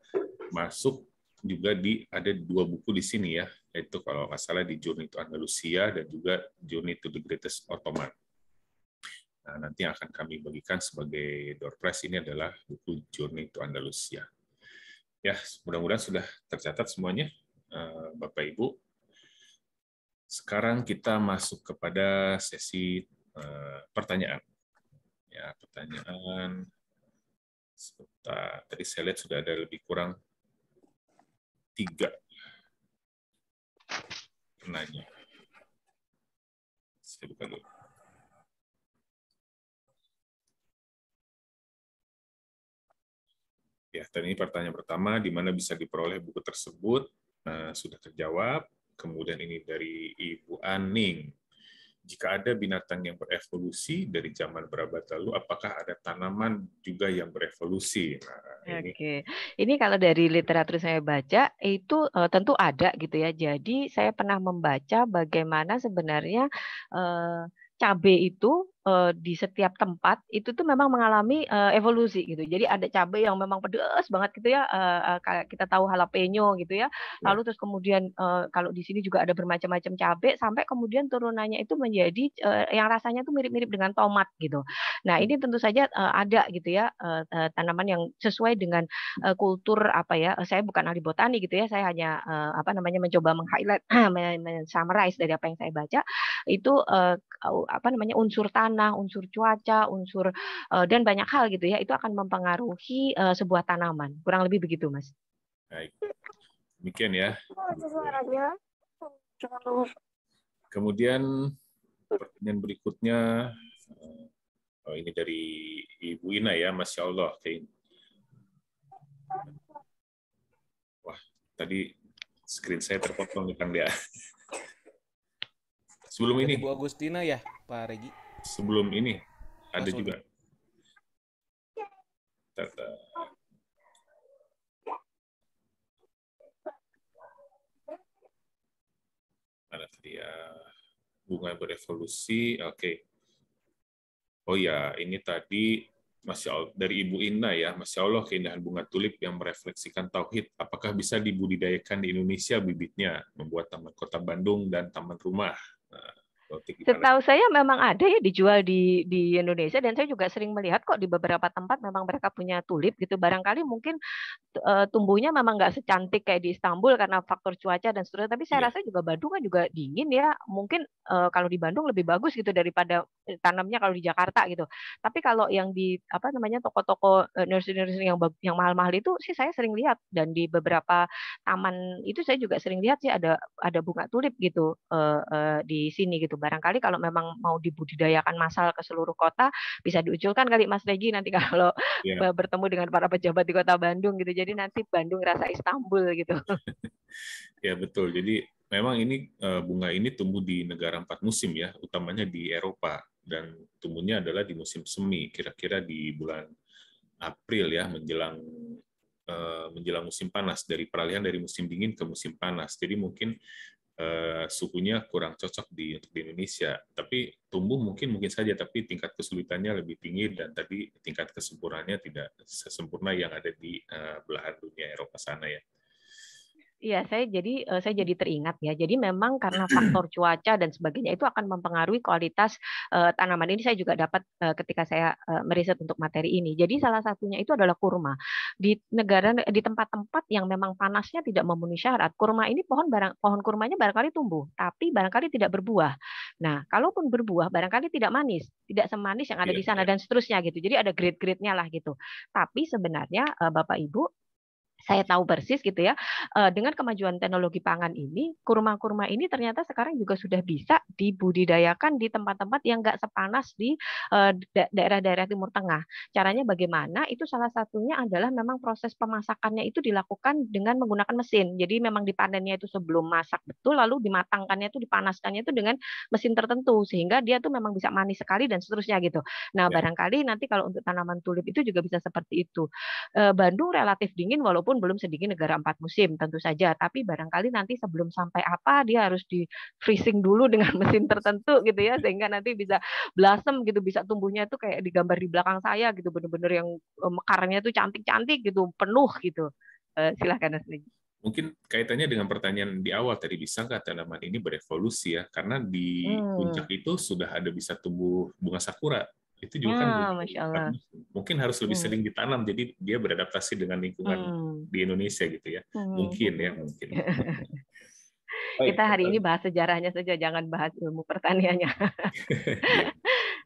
masuk juga ada 2 buku di sini ya, yaitu kalau nggak salah di Journey to Andalusia dan juga Journey to the Greatest Ottoman. Nah, nanti akan kami bagikan sebagai door prize ini adalah buku Journey to Andalusia. Ya, mudah-mudahan sudah tercatat semuanya, Bapak Ibu. Sekarang kita masuk kepada sesi pertanyaan. Ya, pertanyaan. Sebentar, tadi saya lihat sudah ada lebih kurang 3 penanya. Saya buka dulu. Ya, tadi ini pertanyaan pertama, di mana bisa diperoleh buku tersebut? Sudah terjawab. Kemudian ini dari Ibu Aning. Jika ada binatang yang berevolusi dari zaman berabad lalu, apakah ada tanaman juga yang berevolusi? Nah, ini kalau dari literatur saya baca itu tentu ada gitu ya. Jadi saya pernah membaca bagaimana sebenarnya cabai itu di setiap tempat itu tuh memang mengalami evolusi gitu. Jadi ada cabai yang memang pedas banget gitu ya, kayak kita tahu jalapeno gitu ya. Lalu terus kemudian kalau di sini juga ada bermacam-macam cabai sampai kemudian turunannya itu menjadi yang rasanya tuh mirip-mirip dengan tomat gitu. Nah, ini tentu saja ada gitu ya tanaman yang sesuai dengan kultur apa ya. Saya bukan ahli botani gitu ya. Saya hanya mencoba meng-highlight summarize dari apa yang saya baca itu unsur tanah, unsur cuaca, unsur dan banyak hal gitu ya, itu akan mempengaruhi sebuah tanaman. Kurang lebih begitu, Mas. Baik. Demikian ya. Kemudian pertanyaan berikutnya, ini dari Ibu Ina ya, Masya Allah. Wah, tadi screen saya terpotong nih Kang Dia. Sebelum ini Bu Agustina ya, Pak Regi. Sebelum ini ada juga. Ada tadi ya, bunga berevolusi. Oke. Oh ya, ini tadi Masya Allah, dari Ibu Ina ya, Masya Allah keindahan bunga tulip yang merefleksikan tauhid. Apakah bisa dibudidayakan di Indonesia bibitnya, membuat taman kota Bandung dan taman rumah? Nah, setahu saya memang ada ya dijual di Indonesia dan saya juga sering melihat kok di beberapa tempat memang mereka punya tulip gitu. Barangkali mungkin tumbuhnya memang nggak secantik kayak di Istanbul karena faktor cuaca dan seterusnya. Tapi saya rasa juga Bandung kan juga dingin ya. Mungkin kalau di Bandung lebih bagus gitu daripada tanamnya kalau di Jakarta gitu. Tapi kalau yang di toko-toko nursery yang mahal-mahal itu sih saya sering lihat, dan di beberapa taman itu saya juga sering lihat sih ada bunga tulip gitu di sini gitu. Barangkali kalau memang mau dibudidayakan massal ke seluruh kota bisa diusulkan kali Mas Regi nanti kalau bertemu dengan para pejabat di Kota Bandung gitu. Jadi nanti Bandung rasa Istanbul gitu. Ya betul. Jadi memang ini bunga ini tumbuh di negara 4 musim ya, utamanya di Eropa, dan tumbuhnya adalah di musim semi, kira-kira di bulan April ya, menjelang musim panas, dari peralihan dari musim dingin ke musim panas. Jadi mungkin suhunya kurang cocok untuk di Indonesia, tapi tumbuh mungkin saja, tapi tingkat kesulitannya lebih tinggi dan tadi tingkat kesempurnaannya tidak sesempurna yang ada di belahan dunia Eropa sana ya. Iya, saya jadi teringat ya. Jadi memang karena faktor cuaca dan sebagainya itu akan mempengaruhi kualitas tanaman. Ini saya juga dapat ketika saya meriset untuk materi ini. Jadi salah satunya itu adalah kurma. Di tempat-tempat yang memang panasnya tidak memenuhi syarat, kurma ini pohon kurmanya barangkali tumbuh, tapi barangkali tidak berbuah. Nah, kalaupun berbuah barangkali tidak manis, tidak semanis yang ada di sana dan seterusnya gitu. Jadi ada grade-grade-nya lah gitu. Tapi sebenarnya Bapak Ibu, saya tahu persis gitu ya, dengan kemajuan teknologi pangan ini, kurma-kurma ini ternyata sekarang juga sudah bisa dibudidayakan di tempat-tempat yang nggak sepanas di daerah-daerah Timur Tengah. Caranya bagaimana? Itu salah satunya adalah memang proses pemasakannya itu dilakukan dengan menggunakan mesin. Jadi memang dipanennya itu sebelum masak betul, lalu dimatangkannya itu, dipanaskannya itu dengan mesin tertentu, sehingga dia tuh memang bisa manis sekali dan seterusnya gitu. Nah, barangkali nanti kalau untuk tanaman tulip itu juga bisa seperti itu. Bandung relatif dingin walaupun belum sedingin negara 4 musim tentu saja, tapi barangkali nanti sebelum sampai apa dia harus di freezing dulu dengan mesin tertentu gitu ya, sehingga nanti bisa blossom gitu, bisa tumbuhnya itu kayak digambar di belakang saya gitu, bener-bener yang mekarnya itu cantik-cantik gitu, penuh gitu. Silakan Asli. Mungkin kaitannya dengan pertanyaan di awal tadi, bisa nggak tanaman ini berevolusi ya? Karena di puncak itu sudah ada bisa tumbuh bunga sakura. Itu juga kan Masya Allah. mungkin harus lebih sering ditanam, jadi dia beradaptasi dengan lingkungan di Indonesia gitu ya. Mungkin ya, mungkin. Kita hari ini bahas sejarahnya saja, jangan bahas ilmu pertaniannya.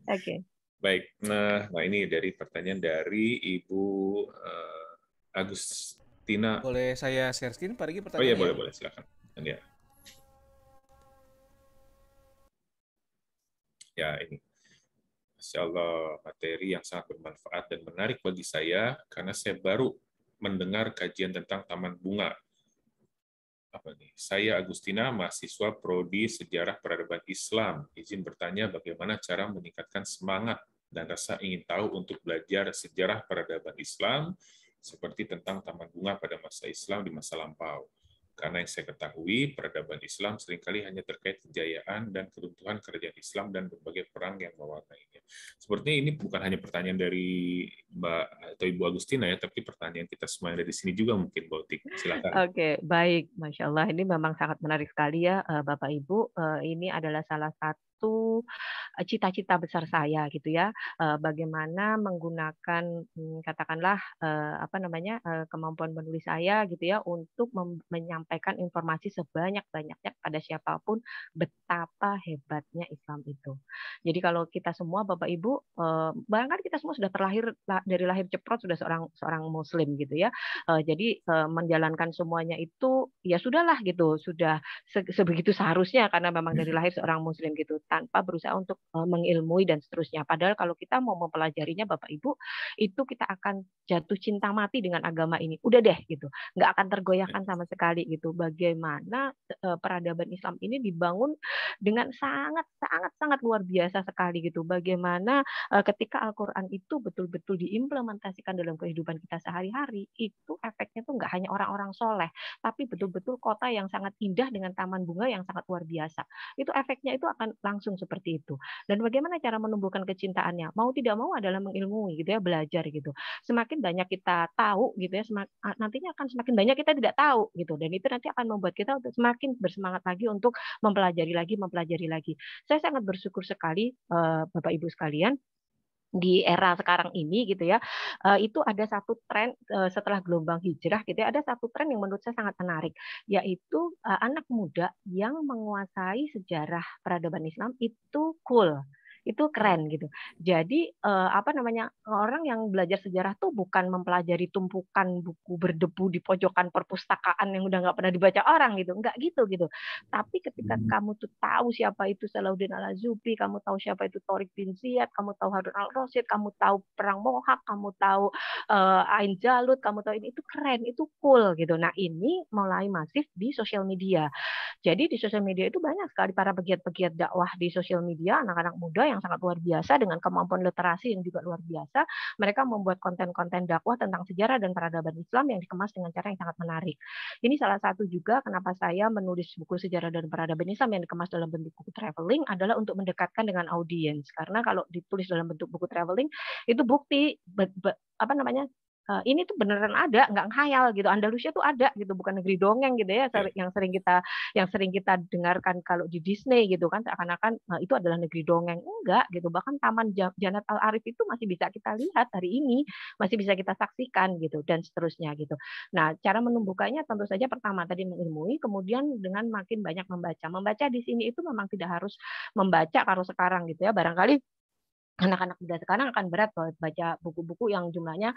Oke. Baik, nah ini dari pertanyaan dari Ibu Agustina. Boleh saya share screen Pak Regi Oh pertanyaannya? iya, boleh, silakan. Ya, ini. Masya Allah, materi yang sangat bermanfaat dan menarik bagi saya, karena saya baru mendengar kajian tentang taman bunga. Saya Agustina, mahasiswa Prodi Sejarah Peradaban Islam. Izin bertanya bagaimana cara meningkatkan semangat dan rasa ingin tahu untuk belajar sejarah peradaban Islam, seperti tentang taman bunga pada masa Islam di masa lampau. Karena yang saya ketahui, peradaban Islam seringkali hanya terkait kejayaan dan keruntuhan kerajaan Islam dan berbagai perang yang mewarnainya. Sepertinya ini bukan hanya pertanyaan dari Mbak atau Ibu Agustina ya, tapi pertanyaan kita semua yang dari sini juga mungkin, Mbak Utik. Silakan. Oke, baik. Masya Allah, ini memang sangat menarik sekali ya Bapak Ibu. Ini adalah salah satu cita-cita besar saya gitu ya, bagaimana menggunakan katakanlah kemampuan menulis saya gitu ya untuk menyampaikan informasi sebanyak-banyaknya pada siapapun betapa hebatnya Islam itu. Jadi kalau kita semua Bapak Ibu, barangkali kita semua sudah terlahir dari lahir ceprot sudah seorang Muslim gitu ya. Jadi menjalankan semuanya itu ya sudahlah gitu, sudah sebegitu seharusnya karena memang dari lahir seorang Muslim gitu, tanpa berusaha untuk mengilmui dan seterusnya. Padahal kalau kita mau mempelajarinya Bapak Ibu, itu kita akan jatuh cinta mati dengan agama ini. Udah deh gitu, nggak akan tergoyahkan sama sekali gitu. Bagaimana peradaban Islam ini dibangun dengan sangat luar biasa sekali gitu. Bagaimana ketika Al-Quran itu betul-betul diimplementasikan dalam kehidupan kita sehari-hari, itu efeknya tuh nggak hanya orang-orang soleh, tapi betul-betul kota yang sangat indah dengan taman bunga yang sangat luar biasa. Itu efeknya itu akan langsung seperti itu. Dan bagaimana cara menumbuhkan kecintaannya? Mau tidak mau adalah mengilmui gitu ya, belajar gitu. Semakin banyak kita tahu gitu ya, nantinya akan semakin banyak kita tidak tahu gitu. Dan itu nanti akan membuat kita untuk semakin bersemangat lagi untuk mempelajari lagi. Saya sangat bersyukur sekali Bapak Ibu sekalian, di era sekarang ini gitu ya, itu ada satu tren setelah gelombang hijrah gitu ya, ada satu tren yang menurut saya sangat menarik, yaitu anak muda yang menguasai sejarah peradaban Islam itu cool. Itu keren gitu. Jadi apa namanya, orang yang belajar sejarah tuh bukan mempelajari tumpukan buku berdebu di pojokan perpustakaan yang udah nggak pernah dibaca orang gitu, nggak gitu gitu. Tapi ketika kamu tuh tahu siapa itu Salahuddin Al-Ayyubi, kamu tahu siapa itu Tariq bin Ziyad, kamu tahu Harun al-Rasyid, kamu tahu perang Mohak, kamu tahu Ain Jalut, kamu tahu ini, itu keren, itu cool gitu. Nah ini mulai masif di sosial media. Jadi di sosial media itu banyak sekali para pegiat-pegiat dakwah di sosial media, anak-anak muda yang sangat luar biasa dengan kemampuan literasi yang juga luar biasa. Mereka membuat konten-konten dakwah tentang sejarah dan peradaban Islam yang dikemas dengan cara yang sangat menarik. Ini salah satu juga kenapa saya menulis buku sejarah dan peradaban Islam yang dikemas dalam bentuk buku traveling adalah untuk mendekatkan dengan audiens. Karena kalau ditulis dalam bentuk buku traveling itu bukti apa namanya, ini tuh beneran ada, nggak khayal gitu. Andalusia tuh ada gitu, bukan negeri dongeng gitu ya, yang sering kita dengarkan kalau di Disney gitu kan, seakan-akan itu adalah negeri dongeng. Enggak gitu. Bahkan Taman Janat Al Arif itu masih bisa kita lihat hari ini, masih bisa kita saksikan gitu, dan seterusnya gitu. Nah, cara menumbuhkannya tentu saja pertama tadi mengilmui, kemudian dengan makin banyak membaca. Membaca di sini itu memang tidak harus membaca kalau sekarang gitu ya. Barangkali anak-anak muda sekarang akan berat kalau baca buku-buku yang jumlahnya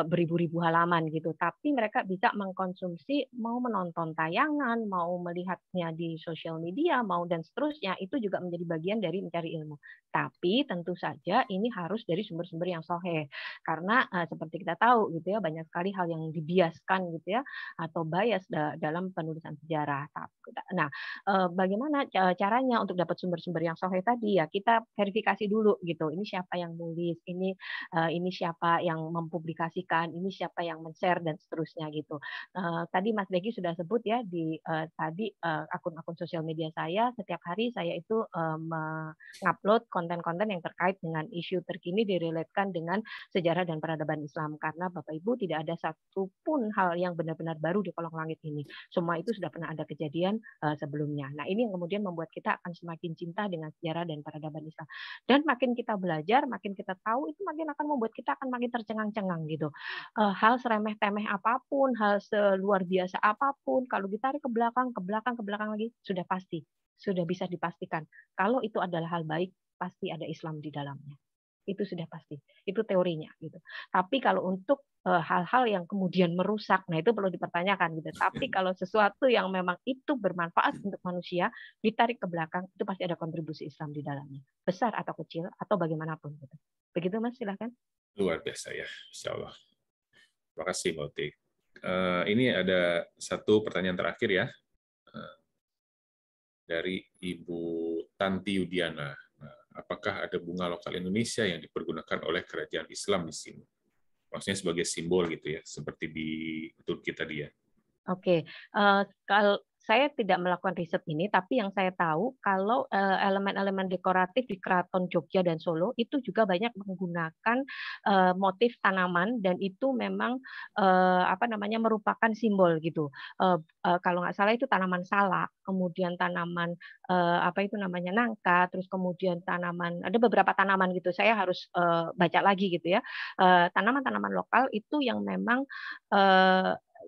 beribu-ribu halaman gitu. Tapi mereka bisa mengkonsumsi, mau menonton tayangan, mau melihatnya di sosial media, mau dan seterusnya, itu juga menjadi bagian dari mencari ilmu. Tapi tentu saja ini harus dari sumber-sumber yang sahih. Karena seperti kita tahu gitu ya, banyak sekali hal yang dibiaskan gitu ya, atau bias dalam penulisan sejarah. Nah, bagaimana caranya untuk dapat sumber-sumber yang sahih tadi ya, kita verifikasi dulu gitu. Ini siapa yang nulis, ini siapa yang mempublikasikan, ini siapa yang men-share dan seterusnya gitu. Tadi Mas Deki sudah sebut ya di tadi akun-akun sosial media saya, setiap hari saya itu mengupload konten-konten yang terkait dengan isu terkini direlatekan dengan sejarah dan peradaban Islam, karena Bapak Ibu tidak ada satupun hal yang benar-benar baru di kolong langit ini. Semua itu sudah pernah ada kejadian sebelumnya. Nah, ini yang kemudian membuat kita akan semakin cinta dengan sejarah dan peradaban Islam. Dan makin kita belajar, makin kita tahu, itu makin akan membuat kita akan makin tercengang-cengang gitu. Hal seremeh-temeh apapun, hal seluar biasa apapun, kalau ditarik ke belakang lagi, sudah pasti, sudah bisa dipastikan. Kalau itu adalah hal baik, pasti ada Islam di dalamnya. Itu sudah pasti. Itu teorinya gitu. Tapi kalau untuk hal-hal yang kemudian merusak, nah itu perlu dipertanyakan gitu. Tapi kalau sesuatu yang memang itu bermanfaat untuk manusia, ditarik ke belakang, itu pasti ada kontribusi Islam di dalamnya. Besar atau kecil, atau bagaimanapun gitu. Begitu Mas, silakan. Luar biasa ya, Insya Allah. Terima kasih Mbak Utik. Ini ada satu pertanyaan terakhir ya, dari Ibu Tanti Yudiana. Apakah ada bunga lokal Indonesia yang dipergunakan oleh kerajaan Islam di sini? Maksudnya sebagai simbol gitu ya, seperti di Turki tadi ya. Oke, kalau saya tidak melakukan riset ini, tapi yang saya tahu kalau elemen-elemen dekoratif di Keraton Jogja dan Solo itu juga banyak menggunakan motif tanaman, dan itu memang apa namanya, merupakan simbol gitu. Kalau nggak salah itu tanaman salak, kemudian tanaman apa itu namanya, nangka, terus kemudian tanaman, ada beberapa tanaman gitu. Saya harus baca lagi gitu ya. Tanaman-tanaman lokal itu yang memang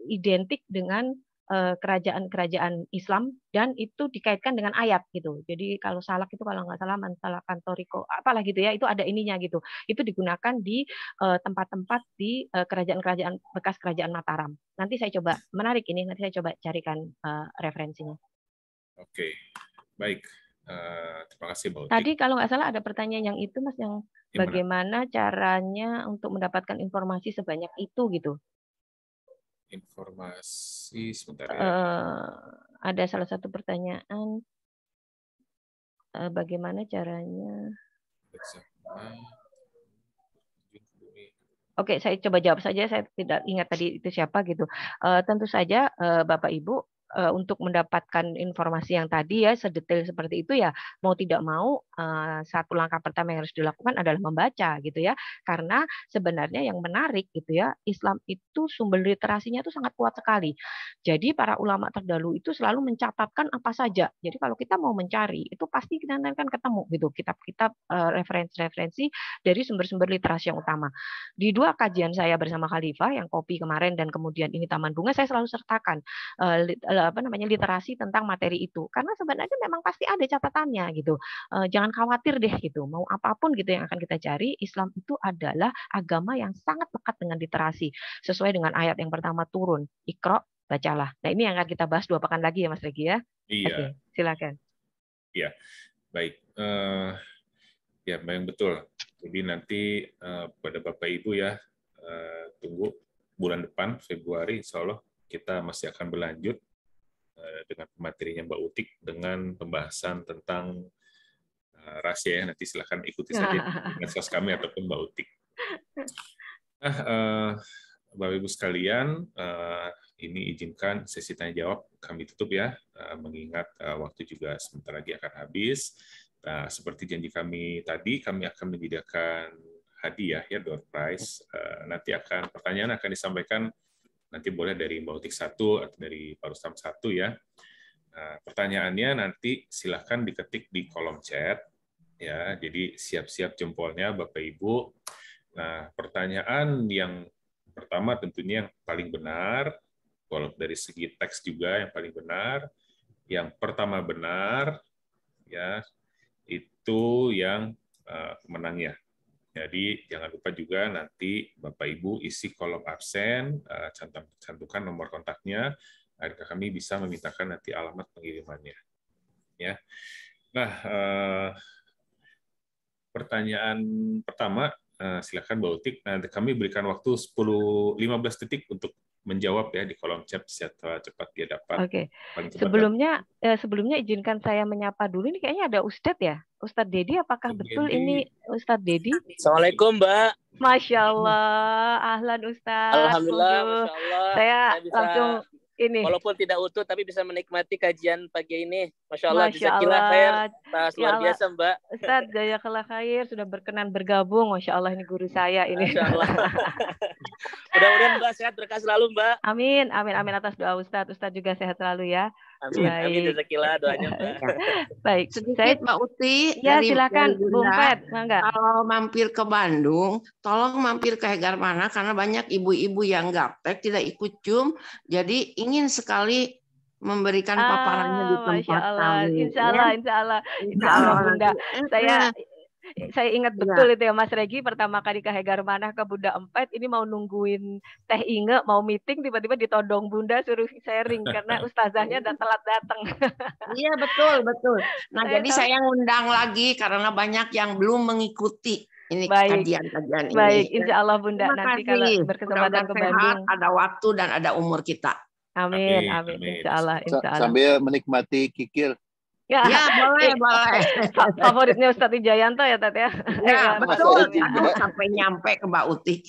identik dengan kerajaan-kerajaan Islam, dan itu dikaitkan dengan ayat gitu. Jadi kalau salak itu kalau nggak salah mansalakan toriko apalah gitu ya, itu ada ininya gitu. Itu digunakan di tempat-tempat di kerajaan-kerajaan bekas kerajaan Mataram. Nanti saya coba, menarik ini, nanti saya coba carikan referensinya. Oke, baik. Terima kasih Mbak Utik. Tadi kalau nggak salah ada pertanyaan yang itu Mas, yang bagaimana caranya untuk mendapatkan informasi sebanyak itu gitu. Informasi sebentar ya. Ada salah satu pertanyaan, bagaimana caranya? Oke, saya coba jawab saja. Saya tidak ingat tadi itu siapa gitu. Tentu saja Bapak Ibu untuk mendapatkan informasi yang tadi ya sedetail seperti itu ya, mau tidak mau satu langkah pertama yang harus dilakukan adalah membaca gitu ya. Karena sebenarnya yang menarik gitu ya, Islam itu sumber literasinya itu sangat kuat sekali. Jadi para ulama terdahulu itu selalu mencatatkan apa saja. Jadi kalau kita mau mencari itu pasti kita akan ketemu gitu kitab-kitab referensi-referensi dari sumber-sumber literasi yang utama. Di dua kajian saya bersama Khalifah, yang kopi kemarin dan kemudian ini Taman Bunga, saya selalu sertakan literasi tentang materi itu. Karena sebenarnya memang pasti ada catatannya gitu. Jangan khawatir deh gitu. Mau apapun gitu yang akan kita cari, Islam itu adalah agama yang sangat lekat dengan literasi. Sesuai dengan ayat yang pertama turun, Iqra, bacalah. Nah, ini yang akan kita bahas 2 pekan lagi ya Mas Regi ya. Iya, Oke, silakan. iya. Baik. Ya, memang betul. Jadi nanti pada Bapak Ibu ya, tunggu bulan depan, Februari, insya Allah kita masih akan berlanjut dengan materinya Mbak Utik dengan pembahasan tentang rahasia ya. Nanti silahkan ikuti saja di medsos kami ataupun Mbak Utik. Bapak Ibu sekalian, ini izinkan sesi tanya jawab kami tutup ya, mengingat waktu juga sebentar lagi akan habis. Nah, seperti janji kami tadi, kami akan menyediakan hadiah ya, door prize. Nanti pertanyaan akan disampaikan nanti boleh dari Mbak Utik 1 atau dari Pak Rustam 1 ya. Nah, pertanyaannya nanti silahkan diketik di kolom chat ya. Jadi siap-siap jempolnya Bapak Ibu. Nah, pertanyaan yang pertama tentunya yang paling benar, kalau dari segi teks juga yang paling benar. Yang pertama benar ya, itu yang pemenangnya. Jadi jangan lupa juga nanti Bapak Ibu isi kolom absen, cantumkan nomor kontaknya agar kami bisa memintakan nanti alamat pengirimannya. Ya. Nah, pertanyaan pertama silakan Mbak Utik. Nah, kami berikan waktu 15 detik untuk menjawab ya di kolom chat setelah cepat dia dapat. Oke. Sebelumnya izinkan saya menyapa dulu. Ini kayaknya ada Ustadz ya, Ustadz Dedi. Apakah betul ini Ustadz Dedi? Assalamualaikum Mbak. Masya Allah, ahlan Ustadz. Alhamdulillah, Masya Allah. Saya bisa, langsung ini. Walaupun tidak utuh, tapi bisa menikmati kajian pagi ini. Masya Allah, jazakallah khair. Luar biasa Mbak. Ustadz, jazakallah khair sudah berkenan bergabung. Masya Allah, ini guru saya ini. Masya Allah. Mudah-mudahan Mbak sehat berkah selalu Mbak. Amin, amin, amin atas doa Ustadz. Ustadz juga sehat selalu ya. Amin, baik. Amin, jazakallah doanya Mbak. Baik, sedikit Mbak Uti. Ya silakan, Bung Pet. Kalau mampir ke Bandung, tolong mampir ke Hegarmana karena banyak ibu-ibu yang gaptek tidak ikut Zoom, jadi ingin sekali memberikan paparannya di tempat kami. Insya Allah Bunda. Saya ingat betul itu ya Mas Regi, pertama kali ke Hegarmana ke Bunda Empet, ini mau nungguin Teh Inge, mau meeting, tiba-tiba ditodong Bunda suruh sharing karena ustazahnya udah telat datang. Iya betul. Nah jadi saya ngundang lagi karena banyak yang belum mengikuti ini kajian-kajian ini. Baik, insya Allah Bunda. Terima Nanti kasih. kalau berkesempatan ke Bandung, ada waktu dan ada umur kita. Amin. Insya Allah. Sambil menikmati kikil. Ya boleh. Favoritnya Ustadz Wijayanto ya Tat ya. Ya betul. Sampai nyampe ke Mbak Utik.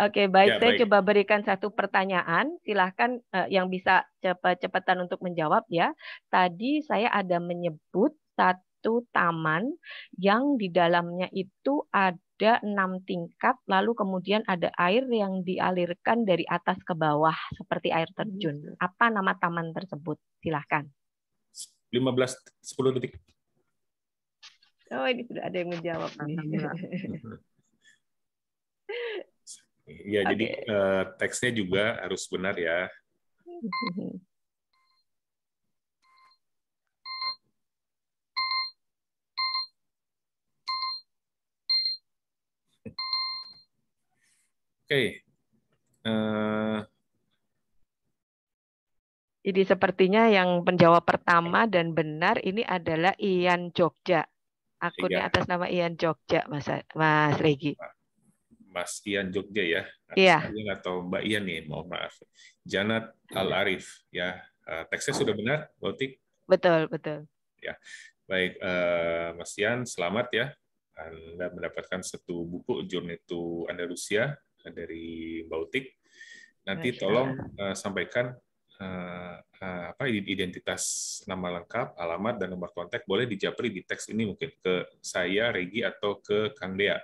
Oke, baik. Saya coba berikan satu pertanyaan. Silahkan yang bisa cepat-cepatan untuk menjawab ya. Tadi saya ada menyebut satu taman yang di dalamnya itu ada 6 tingkat, lalu kemudian ada air yang dialirkan dari atas ke bawah seperti air terjun. Apa nama taman tersebut? Silahkan. 10 detik. Oh, ini sudah ada yang menjawab nih. Ya, jadi teksnya juga harus benar ya. Oke. Jadi sepertinya yang penjawab pertama dan benar ini adalah Ian Jogja. Akunnya atas nama Ian Jogja, Mas Regi. Mas Ian Jogja ya. Iya. Atau Mbak Ian nih, mohon maaf. Janat Al-Arif ya. Teksnya sudah benar, Botik? Betul. Ya. Baik, Mas Ian, selamat ya. Anda mendapatkan satu buku Journey to Andalusia dari Mbak Utik. Nanti tolong sampaikan identitas nama lengkap, alamat dan nomor kontak. Boleh dijapri di teks ini mungkin ke saya, Regi, atau ke Kang Dea.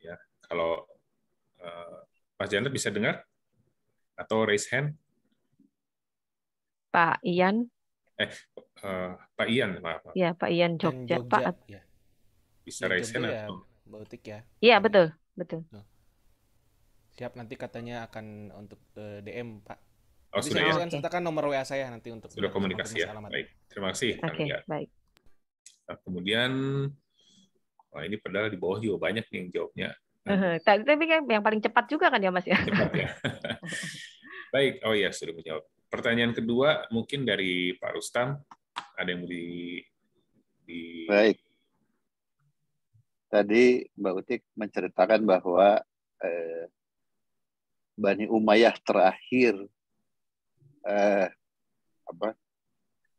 Ya, kalau Mas Janet bisa dengar atau raise hand. Pak Ian. Pak Ian, maaf. Ya, Pak Ian Jogja. Pak. Bisa raise hand atau Mbak Utik ya? Iya, betul. Siap, nanti katanya akan untuk DM, Pak. Oh, Nanti sudah saya ya? akan sertakan nomor WA saya nanti untuk Sudah komunikasi ya? konfirmasi alamat. Baik. Terima kasih, Kang Oke, Ya. baik. Nah, kemudian, wah ini padahal di bawah juga banyak nih yang jawabnya. Tapi kan yang paling cepat juga kan ya Mas ya? Cepat ya. Baik, oh ya sudah menjawab. Pertanyaan kedua mungkin dari Pak Rustam. Ada yang mau di... Baik. Tadi Mbak Utik menceritakan bahwa Bani Umayyah terakhir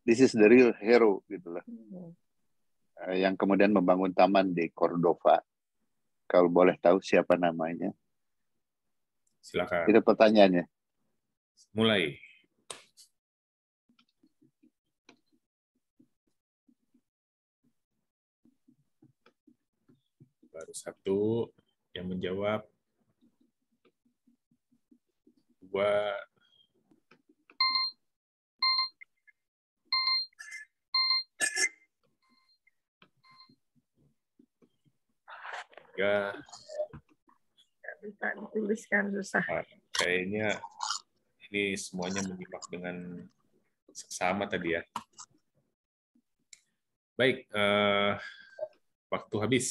this is the real hero gitu lah. Yang kemudian membangun taman di Cordova. Kalau boleh tahu siapa namanya? Silakan. Itu pertanyaannya. Mulai. Baru satu yang menjawab. Dua. Tiga. Bisa dituliskan susah. Kayaknya ini semuanya menyimak dengan sama tadi ya. Baik, waktu habis.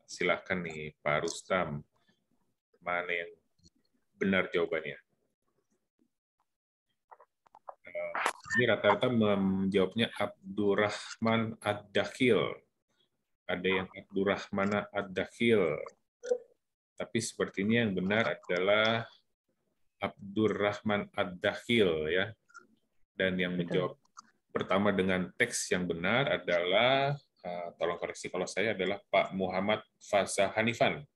Silakan nih Pak Rustam. Mana yang benar jawabannya? Ini rata-rata menjawabnya Abdurrahman Ad-Dakhil. Ada yang Abdurrahman Ad-Dakhil. Tapi sepertinya yang benar adalah Abdurrahman Ad-Dakhil ya. Dan yang menjawab pertama dengan teks yang benar adalah tolong koreksi kalau saya adalah Pak Muhammad Faza Hanifan.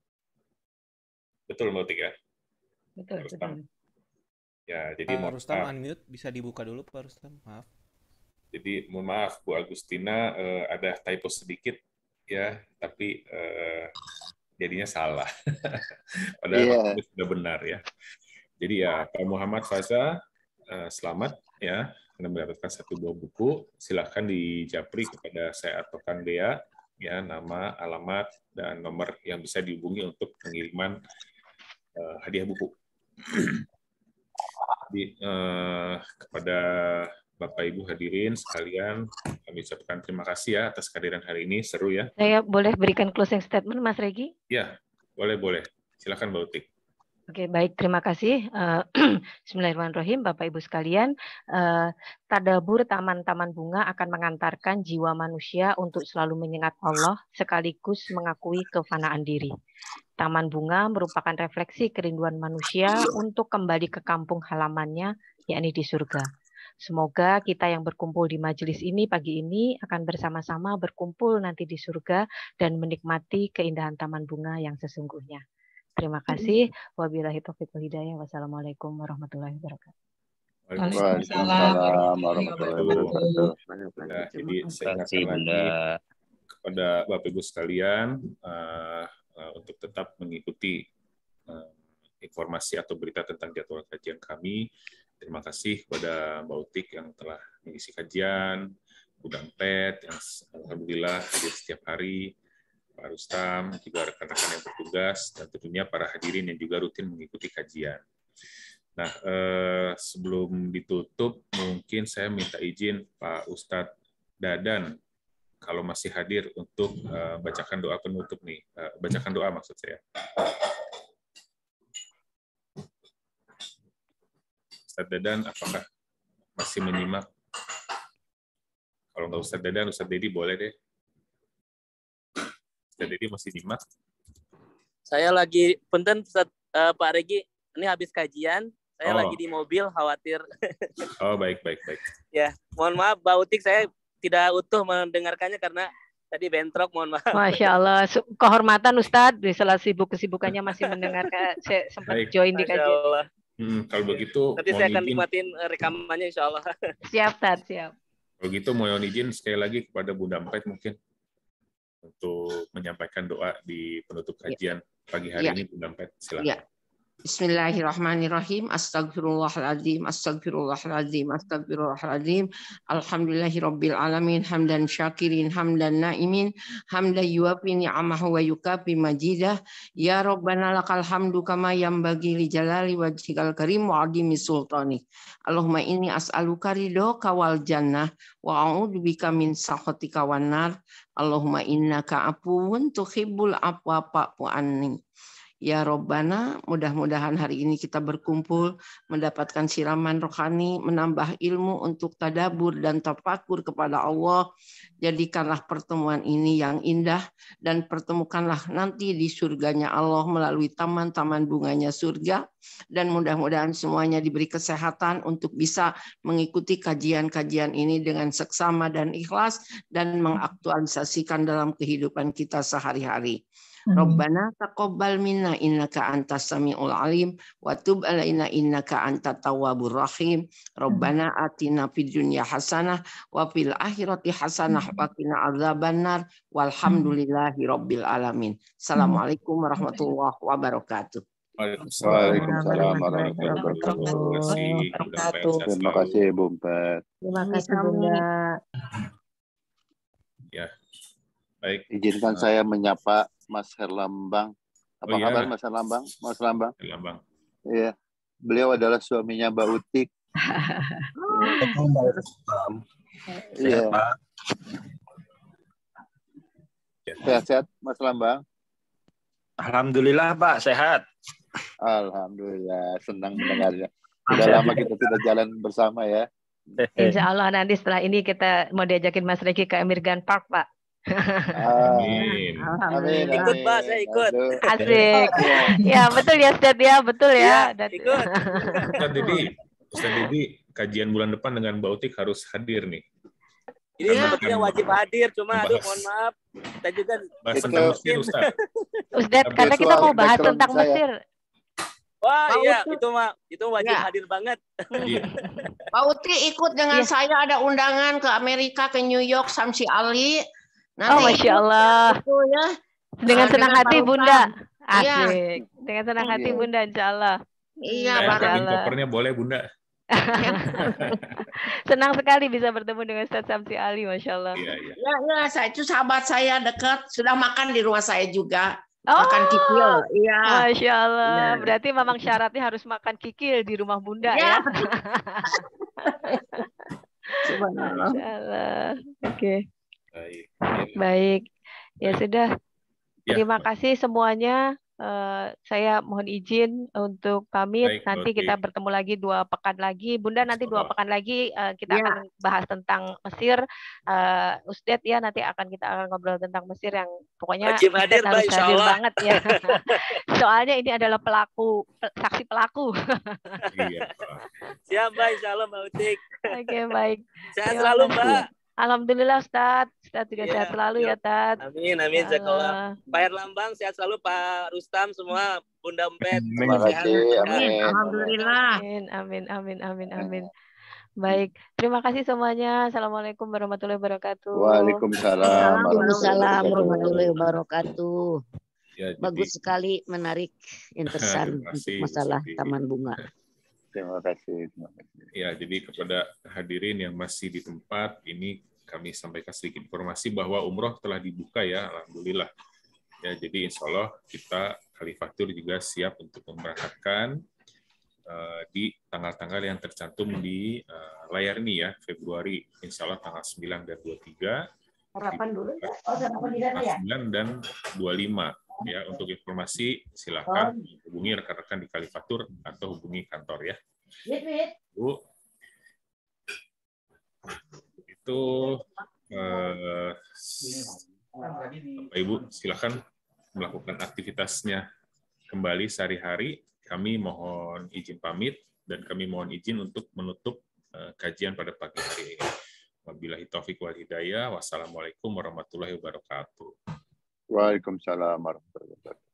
Betul Mbak Utik ya? Betul. Ya, jadi Pak Rustam unmute, bisa dibuka dulu Pak Rustam, maaf. Jadi mohon maaf Bu Agustina, ada typo sedikit ya, tapi jadinya salah. Padahal sudah benar ya. Jadi ya Pak Muhammad Faza, selamat ya, Anda mendapatkan 1 buah buku. Silahkan dijapri kepada saya atau Kang Dea ya, nama, alamat, dan nomor yang bisa dihubungi untuk pengiriman hadiah buku. Jadi, kepada Bapak Ibu hadirin sekalian, kami ucapkan terima kasih ya atas kehadiran hari ini, seru ya. Saya boleh berikan closing statement Mas Regi? Ya, boleh. Silakan Mbak Utik. Oke, baik, terima kasih. Bismillahirrahmanirrahim, Bapak Ibu sekalian. Tadabur taman-taman bunga akan mengantarkan jiwa manusia untuk selalu mengingat Allah sekaligus mengakui kefanaan diri. Taman bunga merupakan refleksi kerinduan manusia untuk kembali ke kampung halamannya, yakni di surga. Semoga kita yang berkumpul di majelis ini pagi ini akan bersama-sama berkumpul nanti di surga dan menikmati keindahan taman bunga yang sesungguhnya. Terima kasih. Wabillahi taufiq wal hidayah. Wassalamualaikum warahmatullahi wabarakatuh. Waalaikumsalam warahmatullahi wabarakatuh. Nah, jadi saya ingatkan lagi kepada Bapak Ibu sekalian untuk tetap mengikuti informasi atau berita tentang jadwal kajian kami. Terima kasih kepada Mbak Utik yang telah mengisi kajian, Bu Dampet yang alhamdulillah hadir setiap hari, Pak Rustam, juga rekan-rekan yang bertugas, dan tentunya para hadirin yang juga rutin mengikuti kajian. Nah, sebelum ditutup, mungkin saya minta izin Pak Ustadz Dadan, kalau masih hadir untuk bacakan doa penutup nih. Bacakan doa maksud saya. Ustadz Dadan, apakah masih menyimak? Kalau nggak Ustadz Dadan, Ustadz Dedi boleh deh. Ustadz Dedi masih nyimak? Saya lagi, punten Pak Regi, ini habis kajian, saya lagi di mobil, khawatir. Oh, baik. Ya, mohon maaf, Mbak Utik, saya tidak utuh mendengarkannya karena tadi bentrok, mohon maaf. Masya Allah, kehormatan Ustadz, di sela kesibukannya masih mendengarkan, saya sempat join di kajian. Kalau begitu, nanti saya akan nikmatin rekamannya insya Allah. Siap, Tad, siap. Kalau gitu, mohon izin sekali lagi kepada Bu Dampet mungkin untuk menyampaikan doa di penutup kajian pagi hari ini, Bu Dampet. Silakan. Bismillahirrahmanirrahim. Astagfirullahaladzim, astagfirullahaladzim, astagfirullahaladzim. Alhamdulillahirabbil alamin, hamdan syakirin, hamdan naimin, hamdan yuafi ni'amahu wa yukafi majidah. Ya Rabbana lakal hamdu kama yanbaghi li jalali wajhikal karim wa adimi sultani. Allahumma inni as'aluka ridhoka wal jannah wa a'udzubika min sakhatika wan nar. Allahumma innaka afuwun tuhibbul afwa fa'fu anni. Ya Robbana, mudah-mudahan hari ini kita berkumpul mendapatkan siraman rohani, menambah ilmu untuk tadabur dan tafakur kepada Allah. Jadikanlah pertemuan ini yang indah dan pertemukanlah nanti di surganya Allah melalui taman-taman bunganya surga. Dan mudah-mudahan semuanya diberi kesehatan untuk bisa mengikuti kajian-kajian ini dengan seksama dan ikhlas dan mengaktualisasikan dalam kehidupan kita sehari-hari. Rabbana taqabbal minna innaka antas samiul alim wa tub alaina innaka antat tawwabur rahim. Rabbana atina fid dunya hasanah wa fil akhirati hasanah wa qina adzabannar walhamdulillahi rabbil alamin. Assalamualaikum warahmatullahi wabarakatuh. Waalaikumsalam warahmatullahi wabarakatuh. Terima kasih Bu Empat. Terima kasih Bunda. Ya, baik. Izinkan saya menyapa Mas Herlambang. Apa iya. kabar Mas Herlambang? Mas Herlambang. Herlambang. Iya. Beliau adalah suaminya Mbak Utik. Iya. Sehat-sehat Mas Herlambang? Alhamdulillah Pak, sehat. Alhamdulillah, senang mendengarnya. Sudah lama kita tidak jalan bersama ya. Insya Allah nanti setelah ini kita mau diajakin Mas Regi ke Emirgan Park, Pak. Amin. Amin. Ikut Pak, saya ikut. Asik. Ya betul ya Ustaz ya, betul ya. Ya, ikut. Ustaz Didi, kajian bulan depan dengan Mbak Utik harus hadir nih. Ini sepertinya wajib hadir, cuma aduh mohon maaf. Kita juga bahas tentang Mesir, Ustaz. Ustaz, karena kita mau bahas tentang Mesir. Wah iya, itu wajib hadir banget. Pak Uti ikut dengan saya, ada undangan ke Amerika, ke New York, Samsi Ali. Nanti Masya Allah. Ya. Dengan senang hati Bunda. Iya. Asik. Dengan senang hati Bunda, insya Allah. Iya, kopernya boleh Bunda. Senang sekali bisa bertemu dengan Ustaz Samsi Ali, Masya Allah. Iya. Ya, saya itu sahabat saya dekat, sudah makan di rumah saya juga. Makan kikil, iya. Masya Allah. Ya. Berarti memang syaratnya harus makan kikil di rumah Bunda ya. Subhanallah. Masya Allah. Oke. Baik. Ya sudah. Terima kasih semuanya. Saya mohon izin untuk pamit. Nanti kita bertemu lagi 2 pekan lagi. Bunda nanti 2 pekan lagi kita akan bahas tentang Mesir. Ustadz ya nanti kita akan ngobrol tentang Mesir yang pokoknya harus hadir banget ya. Soalnya ini adalah saksi pelaku. Siap Mbak, insya Allah Mbak Utik. Oke, baik. Sehat selalu Mbak. Alhamdulillah Ustadz juga sehat selalu ya Tat. Amin jazakallah. Pak Herlambang sehat selalu, Pak Rustam semua, Bunda Empet. Terima kasih. Amin. Alhamdulillah. Amin. Baik, terima kasih semuanya. Assalamualaikum warahmatullahi wabarakatuh. Waalaikumsalam warahmatullahi wabarakatuh. Ya, bagus sekali, menarik, interesan untuk masalah Taman Bunga. Terima kasih. Ya, jadi kepada hadirin yang masih di tempat, ini kami sampaikan sedikit informasi bahwa umroh telah dibuka ya, alhamdulillah. Ya, jadi insya Allah kita Khalifatur juga siap untuk memberangkatkan di tanggal-tanggal yang tercantum di layar ini ya, Februari, insya Allah tanggal 9 dan 23. Harapan dulu ya. Harapan di dalam ya. 9 dan 25. Ya, untuk informasi silakan hubungi rekan-rekan di Khalifatur atau hubungi kantor ya. Bu, itu Bapak Ibu silakan melakukan aktivitasnya kembali sehari-hari. Kami mohon izin pamit dan kami mohon izin untuk menutup kajian pada pagi hari ini. Wabillahi taufiq wal hidayah. Wassalamualaikum warahmatullahi wabarakatuh. Waalaikumsalam warahmatullahi wabarakatuh.